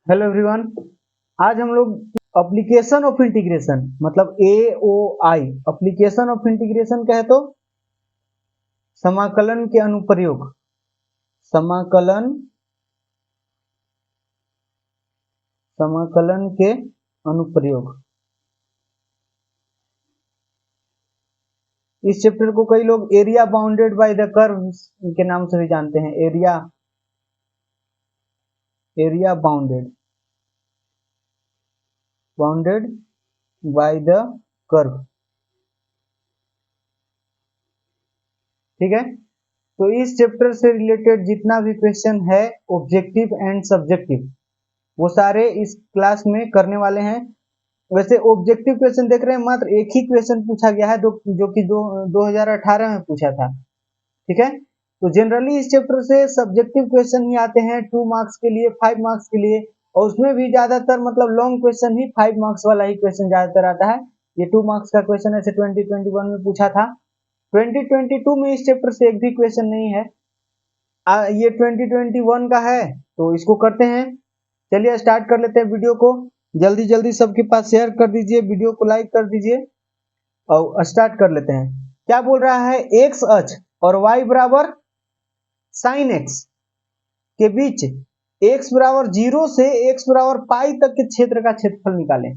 Hello everyone. आज हम लोग एप्लीकेशन ऑफ इंटीग्रेशन मतलब AOI एप्लीकेशन ऑफ इंटीग्रेशन कहे तो समाकलन के अनुप्रयोग, समाकलन समाकलन के अनुप्रयोग। इस चैप्टर को कई लोग area bounded by the curves के नाम से भी जानते हैं। Area bounded by the curve. ठीक है, तो इस चैप्टर से रिलेटेड जितना भी क्वेश्चन है ऑब्जेक्टिव एंड सब्जेक्टिव वो सारे इस क्लास में करने वाले हैं। वैसे ऑब्जेक्टिव क्वेश्चन देख रहे हैं, मात्र एक ही क्वेश्चन पूछा गया है जो कि 2018 में पूछा था। ठीक है, तो जनरली इस चैप्टर से सब्जेक्टिव क्वेश्चन ही आते हैं 2 मार्क्स के लिए, 5 मार्क्स के लिए, और उसमें भी ज्यादातर मतलब लॉन्ग क्वेश्चन ही 5 मार्क्स वाला ही क्वेश्चन ज्यादातर आता है। ये 2 मार्क्स का क्वेश्चन ऐसे 2021 में पूछा था। 2022 में इस चैप्टर से एक भी क्वेश्चन नहीं है। ये 2021 का है, तो इसको करते हैं। चलिए स्टार्ट कर लेते हैं वीडियो को। जल्दी जल्दी सबके पास शेयर कर दीजिए, वीडियो को लाइक कर दीजिए और स्टार्ट कर लेते हैं। क्या बोल रहा है, एक्स अक्ष और वाई बराबर साइन एक्स के बीच एक्स बराबर 0 से एक्स बराबर पाई तक के क्षेत्र का क्षेत्रफल निकालें।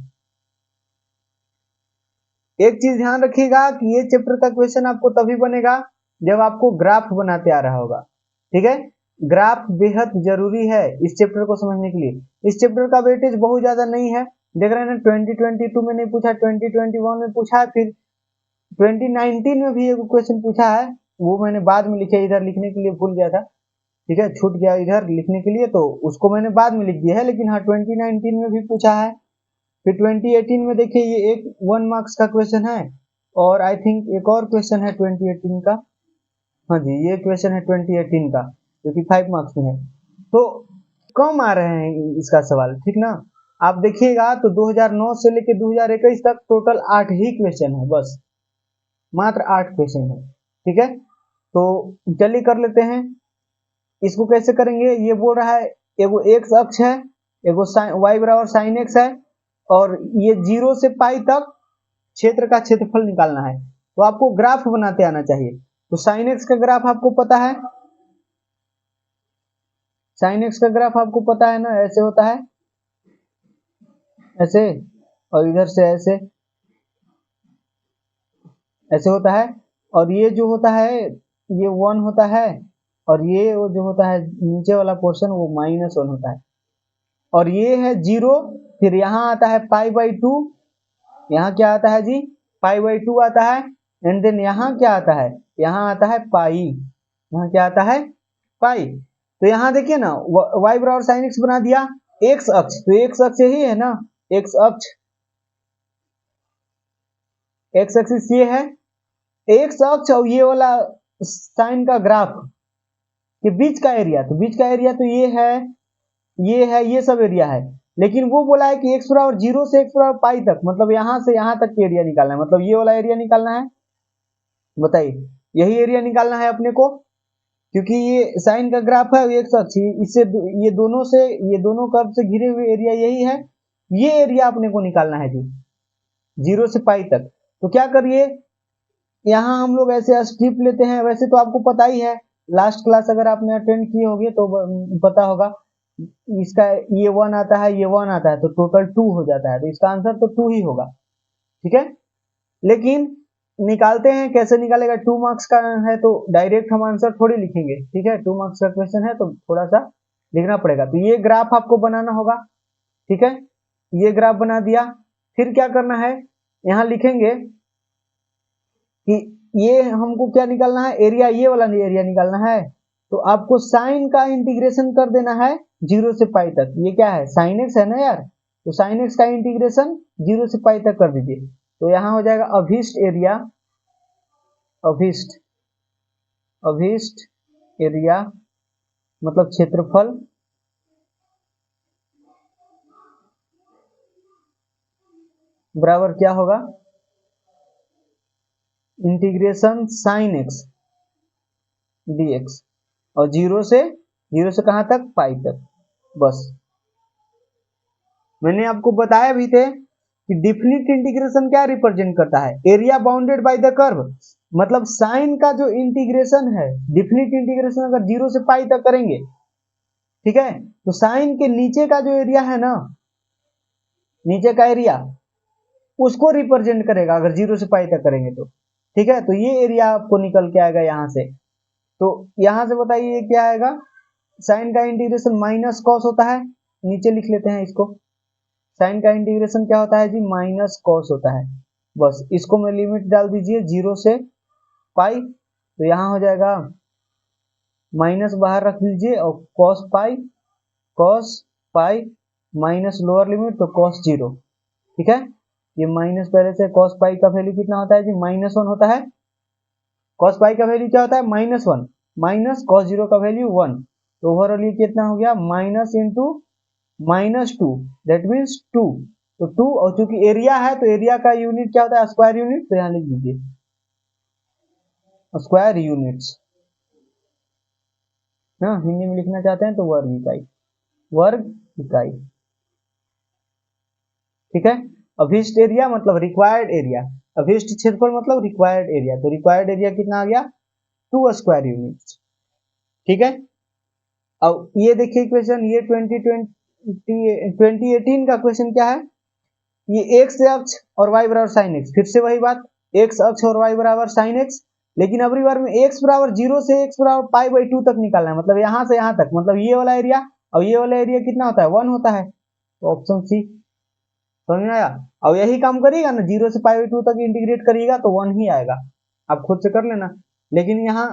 एक चीज ध्यान रखिएगा कि ये चैप्टर का क्वेश्चन आपको तभी बनेगा जब आपको ग्राफ बनाते आ रहा होगा। ठीक है, ग्राफ बेहद जरूरी है इस चैप्टर को समझने के लिए। इस चैप्टर का वेटेज बहुत ज्यादा नहीं है, देख रहे हैं ना। 2022 में नहीं पूछा, 2021 में पूछा है, फिर 2019 में भी एक क्वेश्चन पूछा है, वो मैंने बाद में लिखे, इधर लिखने के लिए भूल गया था। ठीक है, छूट गया इधर लिखने के लिए, तो उसको मैंने बाद में लिख दिया है। लेकिन हाँ, 2019 में भी पूछा है। फिर 2018 में देखिए, ये एक 1 मार्क्स का क्वेश्चन है, और आई थिंक एक और क्वेश्चन है 2018 का। हाँ जी, ये क्वेश्चन है 2018 का जो कि 5 मार्क्स में है। तो कम आ रहे हैं इसका सवाल, ठीक ना। आप देखिएगा तो 2009 से लेकर 2021 तक टोटल 8 ही क्वेश्चन है, बस मात्र 8 क्वेश्चन है। ठीक है, तो जल्दी कर लेते हैं। इसको कैसे करेंगे, ये बोल रहा है एगो एक्स अक्ष है, एगो वाई बराबर साइन एक्स है, और ये 0 से पाई तक क्षेत्र का क्षेत्रफल निकालना है। तो आपको ग्राफ बनाते आना चाहिए। तो साइन एक्स का ग्राफ आपको पता है, साइन एक्स का ग्राफ आपको पता है ना, ऐसे होता है, ऐसे, और इधर से ऐसे, ऐसे होता है। और ये जो होता है ये 1 होता है, और ये जो होता है नीचे वाला पोर्शन वो -1 होता है। और ये है 0, फिर यहाँ आता है π/2, यहाँ क्या आता है जी, π/2 आता है। एंड देन यहाँ क्या आता है, यहाँ आता है पाई, यहाँ क्या आता है पाई। तो यहाँ देखिए ना, y बराबर साइन एक्स बना दिया। एक्स अक्ष, तो एक्स अक्ष यही है ना, एक्स अक्ष, एक्स एक्सिस ये है, एक्स अक्ष और ये वाला साइन का ग्राफ के बीच का एरिया, तो बीच का एरिया तो ये है, ये है, ये सब एरिया है। लेकिन वो बोला है कि एक्स बराबर 0 से एक्स बराबर पाई तक, मतलब यहाँ से यहाँ तक एरिया निकालना है, मतलब ये वाला एरिया निकालना है। बताइए, यही एरिया निकालना है अपने को, क्योंकि ये साइन का ग्राफ है, एक अक्ष, इससे ये दोनों से, ये दोनों कर्व से घिरे हुए एरिया यही है। ये एरिया अपने को निकालना है जी, 0 से पाई तक। तो क्या करिए, यहाँ हम लोग ऐसे स्ट्रिप लेते हैं। वैसे तो आपको पता ही है, लास्ट क्लास अगर आपने अटेंड किए होंगे तो पता होगा, इसका ये 1 आता है, ये 1 आता है, तो टोटल 2 हो जाता है, तो इसका आंसर तो 2 ही होगा। ठीक है, लेकिन निकालते हैं, कैसे निकालेगा, 2 मार्क्स का है तो डायरेक्ट हम आंसर थोड़ी लिखेंगे। ठीक है, 2 मार्क्स का क्वेश्चन है तो थोड़ा सा लिखना पड़ेगा। तो ये ग्राफ आपको बनाना होगा। ठीक है, ये ग्राफ बना दिया। फिर क्या करना है, यहाँ लिखेंगे कि ये हमको क्या निकालना है, एरिया, ये वाला एरिया निकालना है। तो आपको साइन का इंटीग्रेशन कर देना है 0 से पाई तक। ये क्या है, साइन एक्स है ना यार, तो साइन एक्स का इंटीग्रेशन 0 से पाई तक कर दीजिए। तो यहाँ हो जाएगा अभिष्ट एरिया, अभिष्ट, अभिष्ट एरिया मतलब क्षेत्रफल, बराबर क्या होगा, इंटीग्रेशन साइन एक्स dx, और 0 से कहां तक, पाई तक, बस। मैंने आपको बताया भी थे कि डिफिनिट इंटीग्रेशन क्या रिप्रेजेंट करता है, area bounded by the curve. मतलब साइन का जो इंटीग्रेशन है, डिफिनिट इंटीग्रेशन अगर 0 से पाई तक करेंगे, ठीक है, तो साइन के नीचे का जो एरिया है ना, नीचे का एरिया, उसको रिप्रेजेंट करेगा अगर 0 से पाई तक करेंगे तो। ठीक है, तो ये एरिया आपको निकल के आएगा यहाँ से। तो यहाँ से बताइए क्या आएगा, साइन का इंटीग्रेशन माइनस कॉस होता है, नीचे लिख लेते हैं इसको। साइन का इंटीग्रेशन क्या होता है जी, माइनस कॉस होता है। बस इसको मैं लिमिट डाल दीजिए 0 से पाई, तो यहाँ हो जाएगा माइनस बाहर रख दीजिए और cos pi minus lower limit तो कॉस 0। ठीक है, ये माइनस पहले से कॉस पाई का वैल्यू कितना होता है जी, -1 होता है। कॉस पाई का वैल्यू क्या होता है, -1 माइनस कॉस 0 का वैल्यू 1, तो ओवरऑल ये कितना हो गया, माइनस इंटू -2, दैट मीन्स 2। तो 2, और चूंकि एरिया है तो एरिया का यूनिट क्या होता है, स्क्वायर यूनिट, तो यहाँ लिख दीजिए स्क्वायर यूनिट्स। हाँ, हिंदी में लिखना चाहते हैं तो वर्ग इकाई, वर्ग इकाई। ठीक है, अभिष्ट एरिया मतलब रिक्वायर्ड एरिया, अभिष्ट क्षेत्रफल मतलब रिक्वायर्ड एरिया, तो रिक्वायर्ड एरिया कितना आ गया, 2 स्क्वायर यूनिट्स। ठीक है, अब ये देखिए क्वेश्चन, ये 2018 का क्वेश्चन क्या है, ये x अक्ष और y बराबर साइन x, फिर से वही बात, x अक्ष और y बराबर साइन x, लेकिन अगली बार में x बराबर 0 से x बराबर पाई बाई 2 तक निकालना है, मतलब यहाँ से यहाँ तक, मतलब ये वाला एरिया और ये वाला एरिया कितना होता है, 1 होता है, तो ऑप्शन सी। समझ में आया, और यही काम करिएगा ना, 0 से पाई बाई 2 तक इंटीग्रेट करिएगा तो 1 ही आएगा, आप खुद से कर लेना, लेकिन यहाँ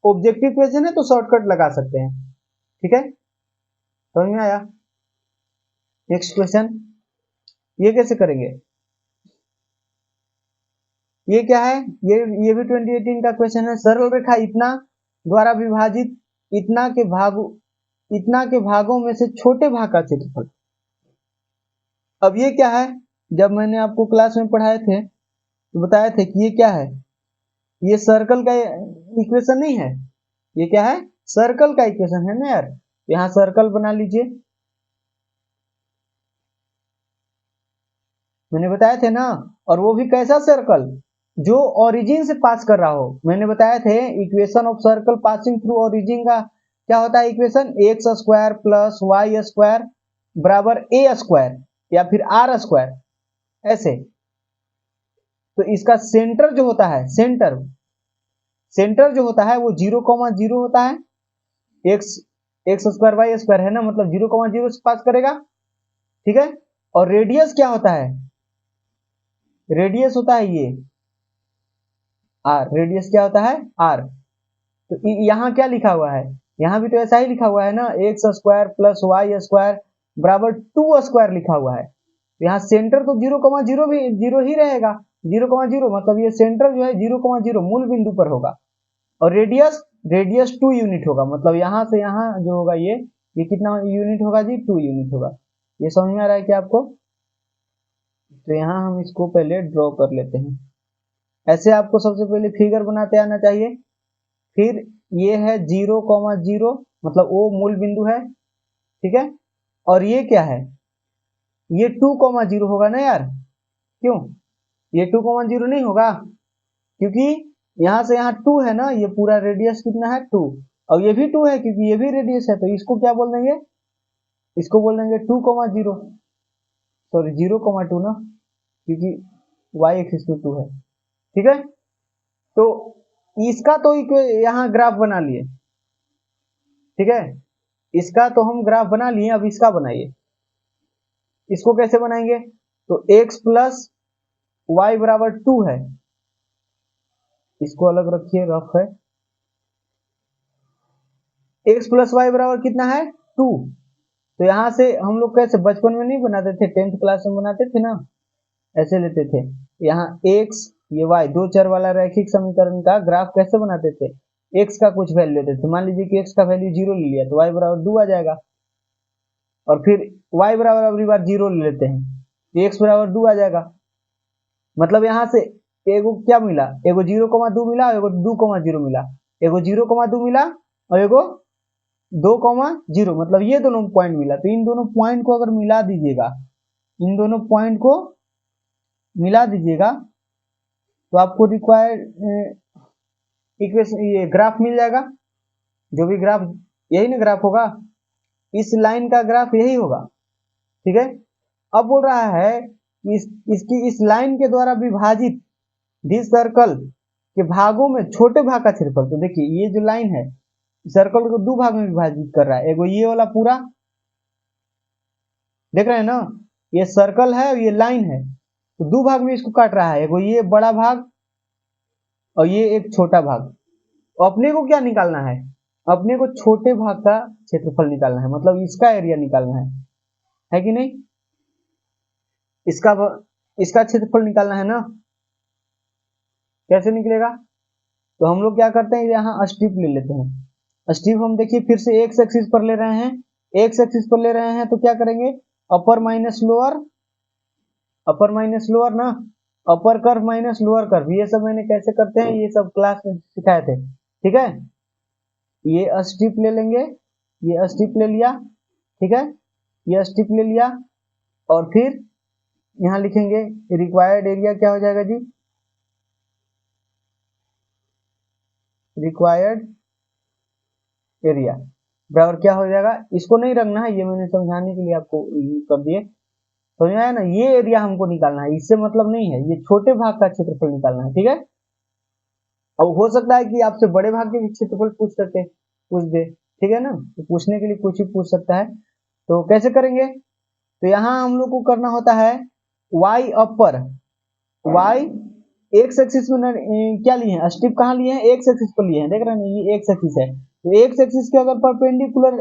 ऑब्जेक्टिव क्वेश्चन है तो शॉर्टकट लगा सकते हैं। ठीक है, समझ में आया। नेक्स्ट क्वेश्चन, ये कैसे करेंगे, ये क्या है, ये भी 2018 का क्वेश्चन है। सरल रेखा इतना द्वारा विभाजित इतना के भागों में से छोटे भाग का क्षेत्रफल। अब ये क्या है, जब मैंने आपको क्लास में पढ़ाए थे तो बताए थे कि ये क्या है, ये सर्कल का इक्वेशन नहीं है, ये क्या है, सर्कल का इक्वेशन है ना यार। यहाँ सर्कल बना लीजिए, मैंने बताए थे ना, और वो भी कैसा सर्कल, जो ओरिजिन से पास कर रहा हो। मैंने बताया थे equation of circle passing through origin का क्या होता है equation, x square plus y square बराबर ए स्क्वायर या फिर आर स्क्वायर, ऐसे। तो इसका सेंटर जो होता है, सेंटर जो होता है वो 0,0 होता है, एक्स स्क्वायर वाई स्क्वायर है ना, मतलब 0,0 से पास करेगा। ठीक है, और रेडियस क्या होता है, रेडियस होता है ये आर, रेडियस क्या होता है आर। तो यहाँ क्या लिखा हुआ है, यहाँ भी तो ऐसा ही लिखा हुआ है ना, x square plus y square बराबर 2 स्क्वायर लिखा हुआ है। यहाँ सेंटर तो 0,0 भी 0 ही रहेगा, 0,0 मतलब ये सेंटर जो है 0,0 मूल बिंदु पर होगा, और रेडियस 2 यूनिट होगा, मतलब यहाँ से यहाँ जो होगा ये कितना यूनिट होगा जी, 2 यूनिट होगा। ये समझ में आ रहा है क्या आपको, तो यहाँ हम इसको पहले ड्रॉ कर लेते हैं। ऐसे आपको सबसे पहले फिगर बनाते आना चाहिए। फिर ये है 0,0 मतलब वो मूल बिंदु है, ठीक है, और ये क्या है, ये 2,0 होगा ना यार, क्यों, ये 2,0 नहीं होगा, क्योंकि यहाँ से यहाँ 2 है ना, ये पूरा रेडियस कितना है 2, और ये भी 2 है क्योंकि ये भी रेडियस है, तो इसको क्या बोल देंगे, इसको बोल देंगे 2,0, सॉरी 0,2 ना, क्योंकि y एक्सिस पे 2 है। ठीक है, तो इसका तो यहाँ ग्राफ बना लिए, ठीक है, इसका तो हम ग्राफ बना लिए, अब इसका बनाइए। इसको कैसे बनाएंगे, तो x प्लस वाई बराबर 2 है, इसको अलग रखिए, रफ है, x प्लस वाई बराबर कितना है 2। तो यहाँ से हम लोग कैसे बचपन में नहीं बनाते थे, 10th क्लास में बनाते थे ना, ऐसे लेते थे, यहाँ x ये y, दो चर वाला रैखिक समीकरण का ग्राफ कैसे बनाते थे, x का कुछ वैल्यू लेते थे, मान लीजिए कि x का वैल्यू 0 ले लिया तो y बराबर 2 आ जाएगा, और फिर y बराबर अगली बार 0 ले लेते हैं तो x बराबर 2 आ जाएगा। मतलब यहाँ से एगो क्या मिला, एगो 0,2 मिला, एगो 2,0 मिला, एगो 0,2 मिला और एगो 2,0, मतलब ये दोनों पॉइंट मिला, तो इन दोनों पॉइंट को अगर मिला दीजिएगा इन दोनों पॉइंट को मिला दीजिएगा तो आपको रिक्वायर्ड इक्वेशन ये ग्राफ मिल जाएगा। जो भी ग्राफ, यही ना ग्राफ होगा, इस लाइन का ग्राफ यही होगा। ठीक है, अब बोल रहा है इसकी इस लाइन के द्वारा विभाजित दिस सर्कल के भागों में छोटे भाग का क्षेत्रफल। तो देखिए ये जो लाइन है सर्कल को दो भाग में विभाजित कर रहा है। एगो ये वाला पूरा देख रहे हैं ना, ये सर्कल है और ये लाइन है, तो दो भाग में इसको काट रहा है। एगो ये बड़ा भाग और ये एक छोटा भाग। अपने को क्या निकालना है, अपने को छोटे भाग का क्षेत्रफल निकालना है, मतलब इसका एरिया निकालना है कि नहीं? इसका क्षेत्रफल निकालना है ना। कैसे निकलेगा? तो हम लोग क्या करते हैं, यहाँ स्ट्रिप ले लेते हैं। स्ट्रिप हम देखिए फिर से एक्स एक्सिस पर ले रहे हैं, एक्स एक्सिस पर ले रहे हैं तो क्या करेंगे, upper minus lower, upper minus lower ना, upper curve minus lower curve. ये सब मैंने कैसे करते हैं ये सब क्लास में सिखाए थे। ठीक है, ये स्ट्रिप ले लेंगे, ये स्ट्रिप ले लिया, ठीक है, ये स्ट्रिप ले लिया और फिर यहाँ लिखेंगे रिक्वायर्ड एरिया क्या हो जाएगा जी, रिक्वायर्ड एरिया बराबर क्या हो जाएगा। इसको नहीं रखना है, ये मैंने समझाने के लिए आपको कर दिए, समझ में आया ना। ये एरिया हमको निकालना है, इससे मतलब नहीं है, ये छोटे भाग का क्षेत्रफल निकालना है। ठीक है, अब हो सकता है कि आपसे बड़े भाग के क्षेत्रफल पूछ दे, ठीक है ना, तो पूछने के लिए कुछ भी पूछ सकता है। तो कैसे करेंगे, तो यहाँ हम लोग को करना होता है y अपर, y एक्स एक्सिस में क्या लिए हैं, स्ट्रिप कहाँ लिए हैं, एक्स एक्सिस पर लिए हैं। देख रहे हैं ये एक्स एक्सिस है, तो एक्स एक्सिस के अगर परपेंडिकुलर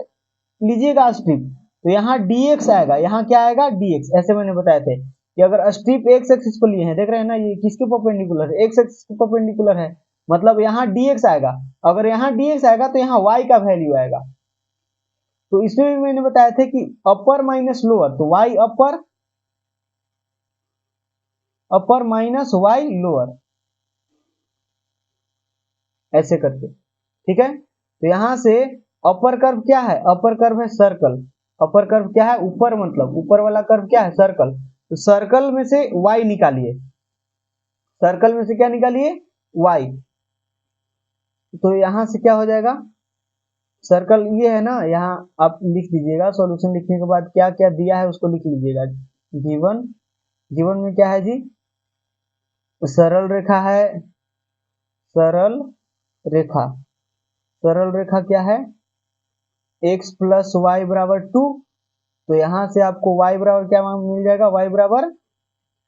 लीजिएगा स्ट्रिप तो यहाँ dx आएगा, यहाँ क्या आएगा dx। ऐसे मैंने बताए थे कि अगर स्ट्रिप एक्स एक्सिस पर लिए हैं, देख रहे हैं ना ये किसके परपेंडिकुलर है, एक्स एक्सिस के परपेंडिकुलर है, मतलब यहाँ dx आएगा। अगर यहाँ dx आएगा तो यहाँ y का वैल्यू आएगा। तो इसमें भी मैंने बताया था कि अपर माइनस लोअर, तो y अपर, अपर माइनस y लोअर, ऐसे करके। ठीक है, तो यहां से अपर कर्व क्या है, अपर कर्व है सर्कल, अपर कर्व क्या है ऊपर, मतलब ऊपर वाला कर्व क्या है सर्कल। तो सर्कल में से y निकालिए, सर्कल में से क्या निकालिए y। तो यहां से क्या हो जाएगा, सर्कल ये है ना, यहाँ आप लिख दीजिएगा, सॉल्यूशन लिखने के बाद क्या क्या दिया है उसको लिख लीजिएगा। जीवन, जीवन में क्या है जी, सरल रेखा है, सरल रेखा, सरल रेखा क्या है x प्लस वाई बराबर 2। तो यहां से आपको y बराबर क्या मिल जाएगा, y बराबर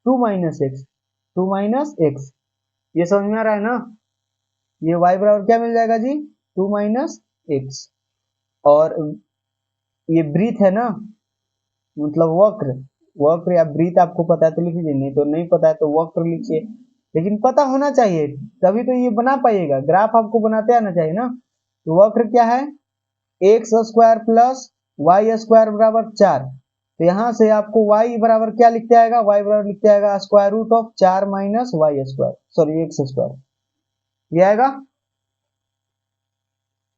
2 माइनस एक्स, 2 माइनस एक्स। ये समझ में आ रहा है ना, ये y बराबर क्या मिल जाएगा जी 2 माइनस एक्स। और ये ब्रीथ है ना, मतलब वक्र, वक्र या ब्रीथ आपको पता है तो लिख लीजिए, नहीं तो नहीं पता है तो वक्र लिखिए, लेकिन पता होना चाहिए तभी तो ये बना पाइएगा, ग्राफ आपको बनाते आना चाहिए ना। तो वक्र क्या है x square plus y square बराबर 4। तो यहाँ से आपको y बराबर क्या लिखते आएगा, y बराबर लिखते आएगा square root of 4 minus y square, sorry x square, ये आएगा।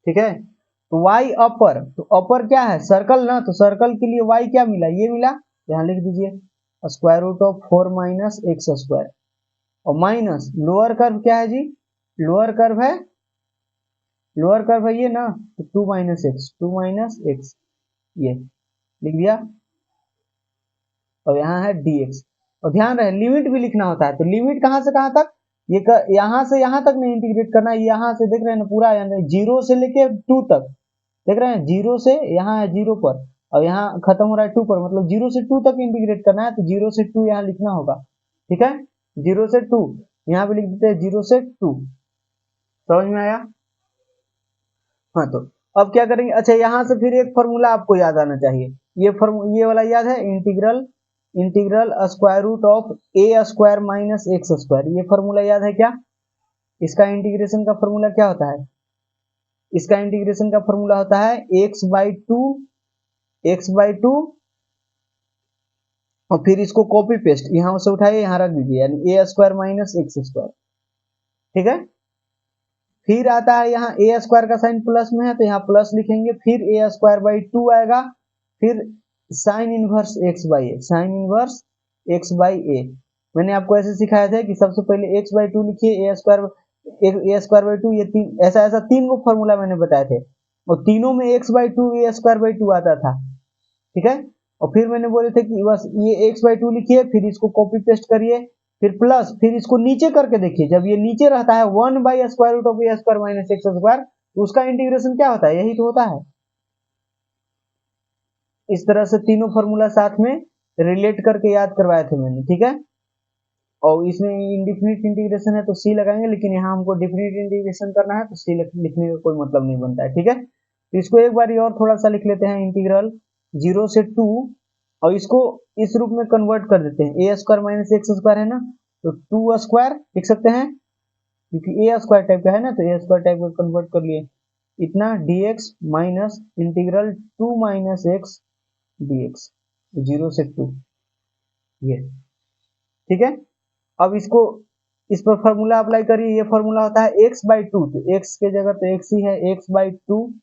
ठीक है, तो y अपर, तो अपर क्या है सर्कल ना, तो सर्कल के लिए y क्या मिला, ये मिला, यहाँ लिख दीजिए square root of 4 minus x square, और माइनस लोअर कर्व क्या है जी, लोअर कर्व है, लोअर कर्व है ये ना, तो 2 माइनस एक्स, 2 माइनस एक्स, ये लिख दिया। और यहाँ है dx, और ध्यान रहे लिमिट भी लिखना होता है, तो लिमिट कहाँ से कहाँ तक, ये यहाँ से यहाँ तक नहीं इंटीग्रेट करना है, यहाँ से देख रहे हैं ना पूरा, यानी 0 से लेके 2 तक, देख रहे हैं 0 से यहाँ है 0 पर और यहाँ खत्म हो रहा है 2 पर, मतलब 0 से 2 तक इंटीग्रेट करना है, तो 0 से 2 यहाँ लिखना होगा। ठीक है, 0 से 2 यहाँ पे लिख देते हैं 0 से 2, समझ में आया। हाँ, तो अब क्या करेंगे, अच्छा यहाँ से फिर एक फॉर्मूला आपको याद आना चाहिए, ये वाला याद है, integral, integral square root of a square minus x square, ये फॉर्मूला याद है क्या, इसका इंटीग्रेशन का फॉर्मूला क्या होता है, इसका इंटीग्रेशन का फॉर्मूला होता है x by to, x by two, और फिर इसको कॉपी पेस्ट यहाँ से उठाइए यहाँ रख दीजिए, यानी a square minus x square. ठीक है, फिर आता है यहाँ ए स्क्वायर का साइन प्लस में है तो यहाँ प्लस लिखेंगे, फिर ए स्क्वायर बाई 2 आएगा, फिर sine inverse x by a, sine inverse x by a. मैंने आपको ऐसे सिखाया था कि सबसे पहले एक्स बाई टू लिखिए, ए स्क्वायर बाई टू, ये तीन ऐसा ऐसा तीन को फॉर्मूला मैंने बताए थे, और तीनों में x by two a square by to आता था, ठीक है। और फिर मैंने बोले थे कि बस ये एक्स बाई टू लिखिए, फिर इसको कॉपी पेस्ट करिए, फिर प्लस, फिर इसको नीचे करके देखिए, जब ये नीचे रहता है 1 square root of a square minus x square, तो उसका इंटीग्रेशन क्या होता है, यही तो होता है। इस तरह से तीनों फॉर्मूला साथ में रिलेट करके याद करवाए थे मैंने, ठीक है। और इसमें इंडिफिनिट इंटीग्रेशन है तो सी लगाएंगे, लेकिन यहाँ हमको डिफिनिट इंटीग्रेशन करना है तो सी लिखने का कोई मतलब नहीं बनता है, ठीक है। तो इसको एक बार और थोड़ा सा लिख लेते हैं, इंटीग्रल 0 से 2, और इसको इस रूप में कन्वर्ट कर देते हैं, ए स्क्वायर माइनस एक्स स्क्वायर है ना, तो 2 स्क्वायर लिख सकते हैं, क्योंकि ए स्क्वायर टाइप का है ना, तो ए स्क्वायर टाइप का कन्वर्ट कर लिए, इतना dx minus integral 2 minus x dx, 0 से 2, ये ठीक है। अब इसको इस पर फॉर्मूला अप्लाई करिए, ये फॉर्मूला होता है x बाई टू, तो x के जगह तो x ही है, x बाई टू,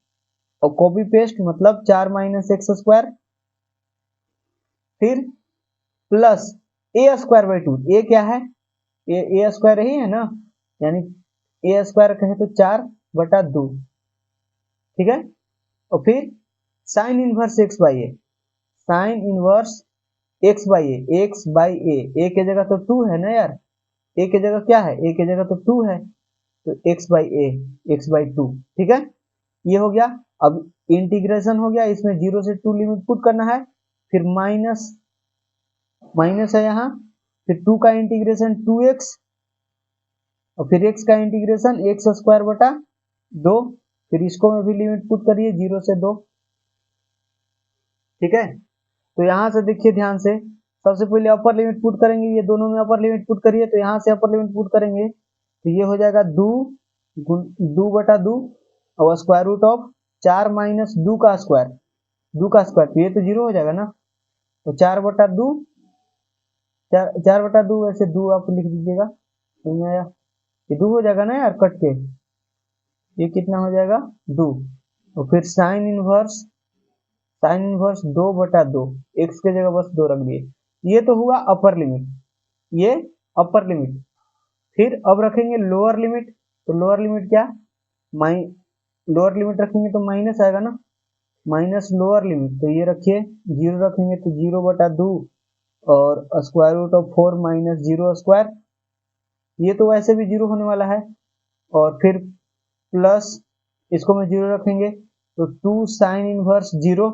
और कॉपी पेस्ट मतलब 4 माइनस एक्स स्क्वायर, फिर plus a square by two, a क्या है, ए स्क्वायर ही है ना, यानी ए स्क्वायर कहे तो 4/2, ठीक है। और फिर sine inverse x by a, sine inverse x by a, x by a के जगह तो 2 है ना यार, ए के जगह क्या है, ए के जगह तो 2 है, तो x by a, x by to, ठीक है। ये हो गया। अब इंटीग्रेशन हो गया, इसमें 0 से 2 लिमिट पुट करना है, फिर माइनस माइनस है यहाँ, फिर 2 का इंटीग्रेशन 2x, और फिर x का इंटीग्रेशन एक्स स्क्वायर बटा 2, फिर इसको में भी लिमिट पुट करिए 0 से 2, ठीक है। तो यहाँ से देखिए ध्यान से, सबसे पहले अपर लिमिट पुट करेंगे, ये दोनों में अपर लिमिट पुट करिए, तो यहाँ से अपर लिमिट पुट करेंगे तो ये हो जाएगा 2/2 और स्क्वायर रूट ऑफ 4 माइनस 2 का स्क्वायर, 2 का स्क्वायर, तो ये तो 0 हो जाएगा ना, तो 4/2, 4/2, वैसे 2 आप लिख दीजिएगा, समझ आया, ये 2 हो जाएगा ना यार कट के, ये कितना हो जाएगा 2, और फिर साइन इनवर्स 2/2, एक्स के जगह बस 2 रख दिए, ये तो हुआ अपर लिमिट, ये अपर लिमिट। फिर अब रखेंगे लोअर लिमिट, तो लोअर लिमिट क्या, लोअर लिमिट रखेंगे तो माइनस आएगा ना, माइनस लोअर लिमिट, तो ये रखिए 0 रखेंगे तो 0/2 और square root of 4 minus 0 square, ये तो वैसे भी 0 होने वाला है, और फिर प्लस इसको में 0 रखेंगे तो 2 साइन इनवर्स 0,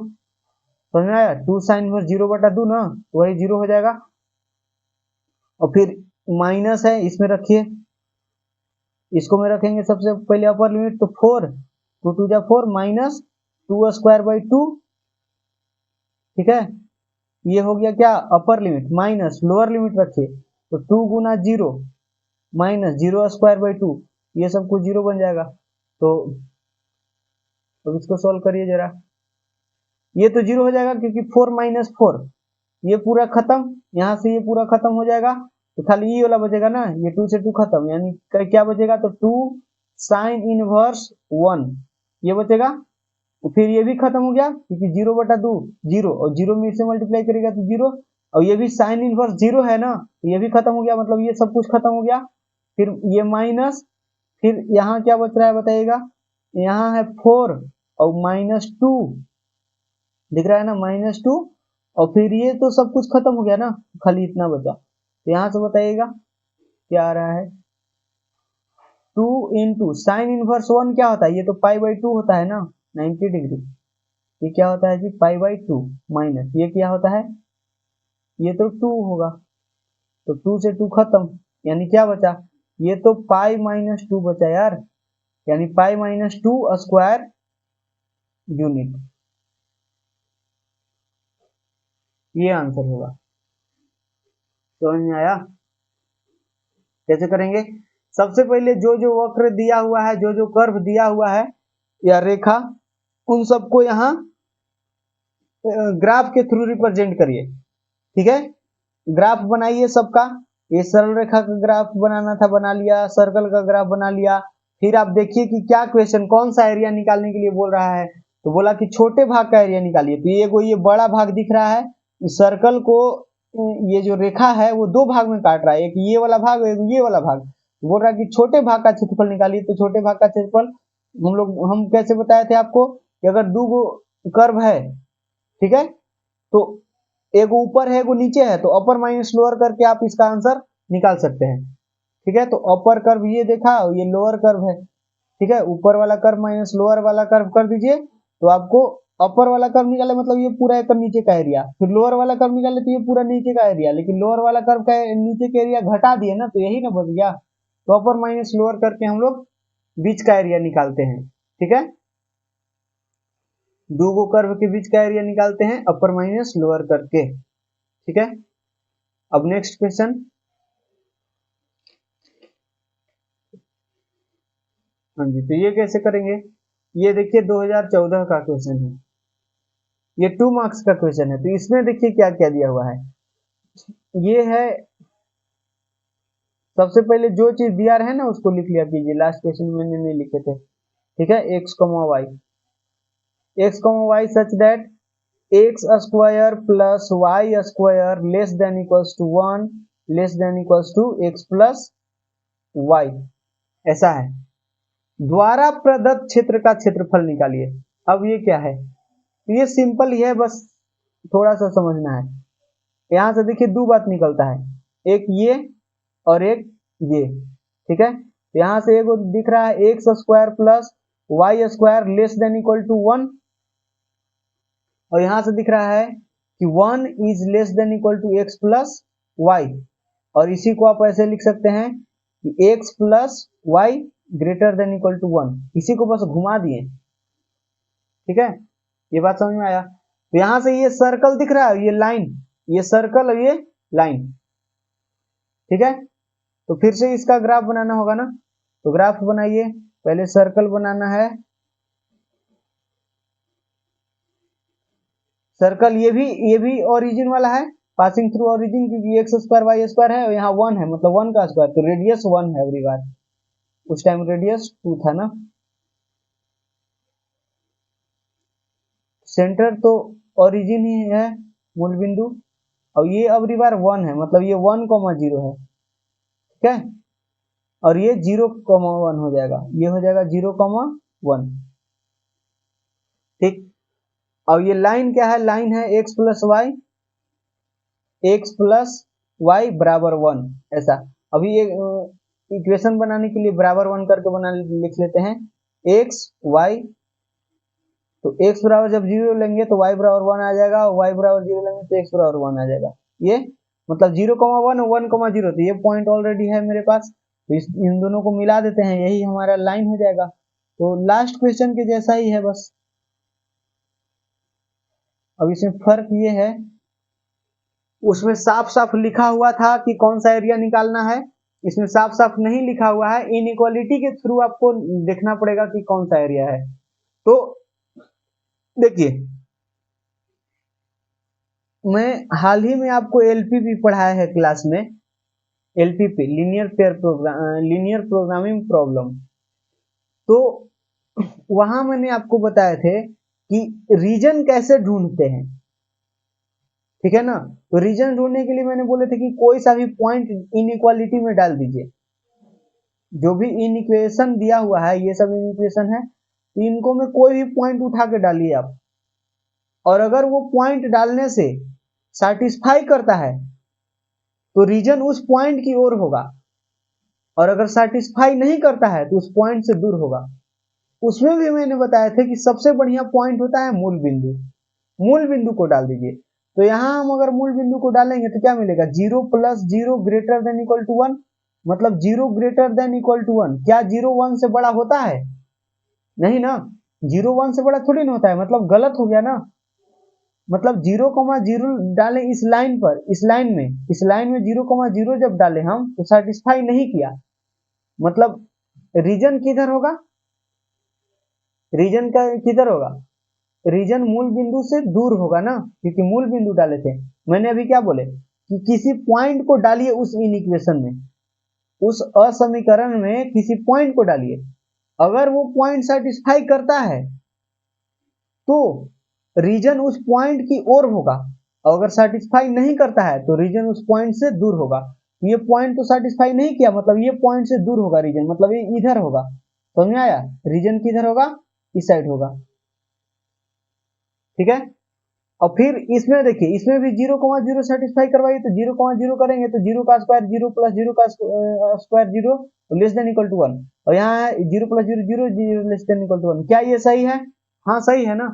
समझ में आया, 2 साइन इनवर्स 0/2 ना, वही 0 हो जाएगा, और फिर माइनस है इसमें रखिए, इसको में रखेंगे सबसे पहले अपर लिमिट, तो 4, 2 2 जा 4 माइनस 2 स्क्वायर बाई 2, ठीक है। ये हो गया क्या, अपर लिमिट, माइनस लोअर लिमिट रखिए, तो 2 गुना 0 माइनस 0 स्क्वायर बाई 2, ये सब कुछ 0 बन जाएगा। तो अब इसको सॉल्व करिए जरा, ये तो 0 हो जाएगा क्योंकि 4 माइनस 4, ये पूरा खत्म, यहाँ से ये पूरा खत्म हो जाएगा, तो खाली ये वाला बचेगा ना, ये 2 से 2 खत्म, यानी क्या बचेगा, तो 2 साइन इनवर्स 1 ये बचेगा, तो फिर ये भी खत्म हो गया क्योंकि 0/2 0, और 0 में इसे मल्टीप्लाई करेगा तो 0, और ये भी साइन इनवर्स 0 है ना, तो ये भी खत्म हो गया, मतलब ये सब कुछ खत्म हो गया। फिर ये माइनस, फिर यहाँ क्या बच रहा है बताइएगा, यहाँ है 4 और -2, दिख रहा है ना -2, और फिर ये तो सब कुछ खत्म हो गया ना, खाली इतना बचा, तो यहाँ से बताइएगा क्या आ रहा है, 2 इंटू साइन इनवर्स 1 क्या होता है, ये तो π/2 होता है ना, 90 डिग्री, ये क्या होता है जी π/2, माइनस ये क्या होता है, ये तो 2 होगा, तो 2 से 2 खत्म, यानी क्या बचा, ये तो π-2 बचा यार, यानी π-2 स्क्वायर यूनिट, ये आंसर होगा। समझ में आया, कैसे करेंगे, सबसे पहले जो जो वक्र दिया हुआ है, जो जो कर्व दिया हुआ है या रेखा, उन सबको यहाँ ग्राफ के थ्रू रिप्रेजेंट करिए, ठीक है। ग्राफ बनाइए सबका, ये सरल रेखा का ग्राफ बनाना था बना लिया, सर्कल का ग्राफ बना लिया, फिर आप देखिए कि क्या क्वेश्चन कौन सा एरिया निकालने के लिए बोल रहा है, तो बोला कि छोटे भाग का एरिया निकालिए। तो ये बड़ा भाग दिख रहा है, इस सर्कल को ये जो रेखा है वो दो भाग में काट रहा है, एक ये वाला भाग एक ये वाला भाग। बोल रहा है कि छोटे भाग का क्षेत्रफल निकालिए। तो छोटे भाग का क्षेत्रफल हम कैसे बताए थे आपको कि अगर दो गो कर्व है, ठीक है, तो एक ऊपर है एगो नीचे है, तो अपर माइनस लोअर करके आप इसका आंसर निकाल सकते हैं। ठीक है, तो अपर कर्व ये देखा, ये लोअर कर्व है। ठीक है, ऊपर वाला कर्व माइनस लोअर वाला कर्व कर दीजिए, तो आपको अपर वाला कर्व निकाले मतलब ये पूरा एक नीचे का एरिया, फिर लोअर वाला कर्व निकाले तो ये पूरा नीचे का एरिया, लेकिन लोअर वाला कर्व का नीचे का एरिया घटा दिए ना, तो यही ना बच गया। तो अपर माइनस लोअर करके हम लोग बीच का एरिया निकालते हैं। ठीक है, दो गो कर्व के बीच का एरिया निकालते हैं अपर माइनस लोअर करके। ठीक है, अब नेक्स्ट क्वेश्चन। हाँ जी, तो ये कैसे करेंगे, ये देखिए 2014 का क्वेश्चन है, ये 2 मार्क्स का क्वेश्चन है। तो इसमें देखिए क्या क्या दिया हुआ है। ये है, सबसे पहले जो चीज दिया है ना उसको लिख लिया कीजिए, लास्ट क्वेश्चन में मैंने नहीं लिखे थे। ठीक है, x comma y such that x square plus y square less than equals to 1 less than equals to x plus y, ऐसा है। द्वारा प्रदत्त क्षेत्र का क्षेत्रफल निकालिए। अब ये क्या है, तो ये सिंपल ही है, बस थोड़ा सा समझना है। यहां से देखिए दो बात निकलता है, एक ये और एक ये। ठीक है, यहां से एक दिख रहा है x square plus y square less than equal to 1, और यहां से दिख रहा है कि 1 is less than equal to x plus y, और इसी को आप ऐसे लिख सकते हैं कि x plus y greater than equal to 1, इसी को बस घुमा दिए। ठीक है, ये बात समझ में आया। तो यहां से ये सर्कल दिख रहा है, ये लाइन, ये सर्कल और ये लाइन। ठीक है, तो फिर से इसका ग्राफ बनाना होगा ना, तो ग्राफ बनाइए। पहले सर्कल बनाना है, सर्कल ये भी ओरिजिन वाला है, पासिंग थ्रू ओरिजिन, क्योंकि एक्स स्क्वायर वाई स्क्वायर है और यहाँ 1 है, मतलब 1 का स्क्वायर, तो रेडियस 1 है एवरी बार। उस टाइम रेडियस 2 था ना। सेंटर तो ओरिजिन ही है, मूल बिंदु, और ये अवरी बार 1 है, मतलब ये 1,0 है। ठीक है, और ये 0,1 हो जाएगा, ये हो जाएगा 0,1। ठीक, और ये लाइन क्या है, लाइन है एक्स प्लस वाई बराबर 1, ऐसा। अभी ये इक्वेशन बनाने के लिए बराबर 1 करके बना लिख लेते हैं, एक्स वाई, तो एक्स बराबर जब 0 लेंगे तो वाई बराबर 1 आ जाएगा, और वाई बराबर 0 लेंगे तो एक्स बराबर 1 आ जाएगा। ये मतलब 0,1 और 1,0, तो ये पॉइंट ऑलरेडी है मेरे पास, तो इन दोनों को मिला देते हैं, यही हमारा लाइन हो जाएगा। तो लास्ट क्वेश्चन के जैसा ही है बस। अब इसमें फर्क ये है, उसमें साफ साफ लिखा हुआ था कि कौन सा एरिया निकालना है, इसमें साफ साफ नहीं लिखा हुआ है, इनइक्वालिटी के थ्रू आपको देखना पड़ेगा कि कौन सा एरिया है। तो देखिए, मैं हाल ही में आपको एलपीपी पढ़ाया है क्लास में, एलपीपी लीनियर प्रोग्रामिंग प्रॉब्लम। तो वहां मैंने आपको बताए थे कि रीजन कैसे ढूंढते हैं। ठीक है ना, तो रीजन ढूंढने के लिए मैंने बोले थे कि कोई सा भी पॉइंट इनइक्वालिटी में डाल दीजिए, जो भी इनइक्वेशन दिया हुआ है, ये सब इनइक्वेशन है, इनको में कोई भी पॉइंट उठा के डालिए आप, और अगर वो पॉइंट डालने से सैटिस्फाई करता है तो रीजन उस पॉइंट की ओर होगा, और अगर सैटिस्फाई नहीं करता है तो उस पॉइंट से दूर होगा। उसमें भी मैंने बताया था कि सबसे बढ़िया पॉइंट होता है मूल बिंदु, मूल बिंदु को डाल दीजिए। तो यहां हम अगर मूल बिंदु को डालेंगे तो क्या मिलेगा, 0 plus 0 greater than equal to 1, मतलब 0 ग्रेटर देन इक्वल टू 1। क्या 0 1 से बड़ा होता है, नहीं ना, 0 1 से बड़ा थोड़ी ना होता है, मतलब गलत हो गया ना। मतलब 0,0 डाले इस लाइन पर, इस लाइन में 0,0 जब डाले हम तो सेटिस्फाई नहीं किया, मतलब रीजन किधर होगा, रीजन का किधर होगा, रीजन मूल बिंदु से दूर होगा ना, क्योंकि मूल बिंदु डाले थे। मैंने अभी क्या बोले कि किसी पॉइंट को डालिए उस इनइक्वेशन में, उस असमीकरण में किसी पॉइंट को डालिए, अगर वो पॉइंट सेटिस्फाई करता है तो रीजन उस पॉइंट की ओर होगा, और अगर सेटिस्फाई नहीं करता है तो रीजन उस पॉइंट से दूर होगा। ये पॉइंट तो सेटिस्फाई नहीं किया, मतलब ये पॉइंट से दूर होगा रीजन, मतलब ये इधर होगा। समझ में आया? रीजन किधर होगा? इस साइड होगा। ठीक है। और फिर इसमें देखिए, इसमें भी 0,0 सेटिस्फाई करवाइए, तो 0,0 करेंगे तो 0 का स्क्वायर 0 प्लस 0 का square 0 less than equal to 1, और यहाँ 0 plus 0 0 0 less than equal to 1। क्या ये सही है? हाँ सही है ना,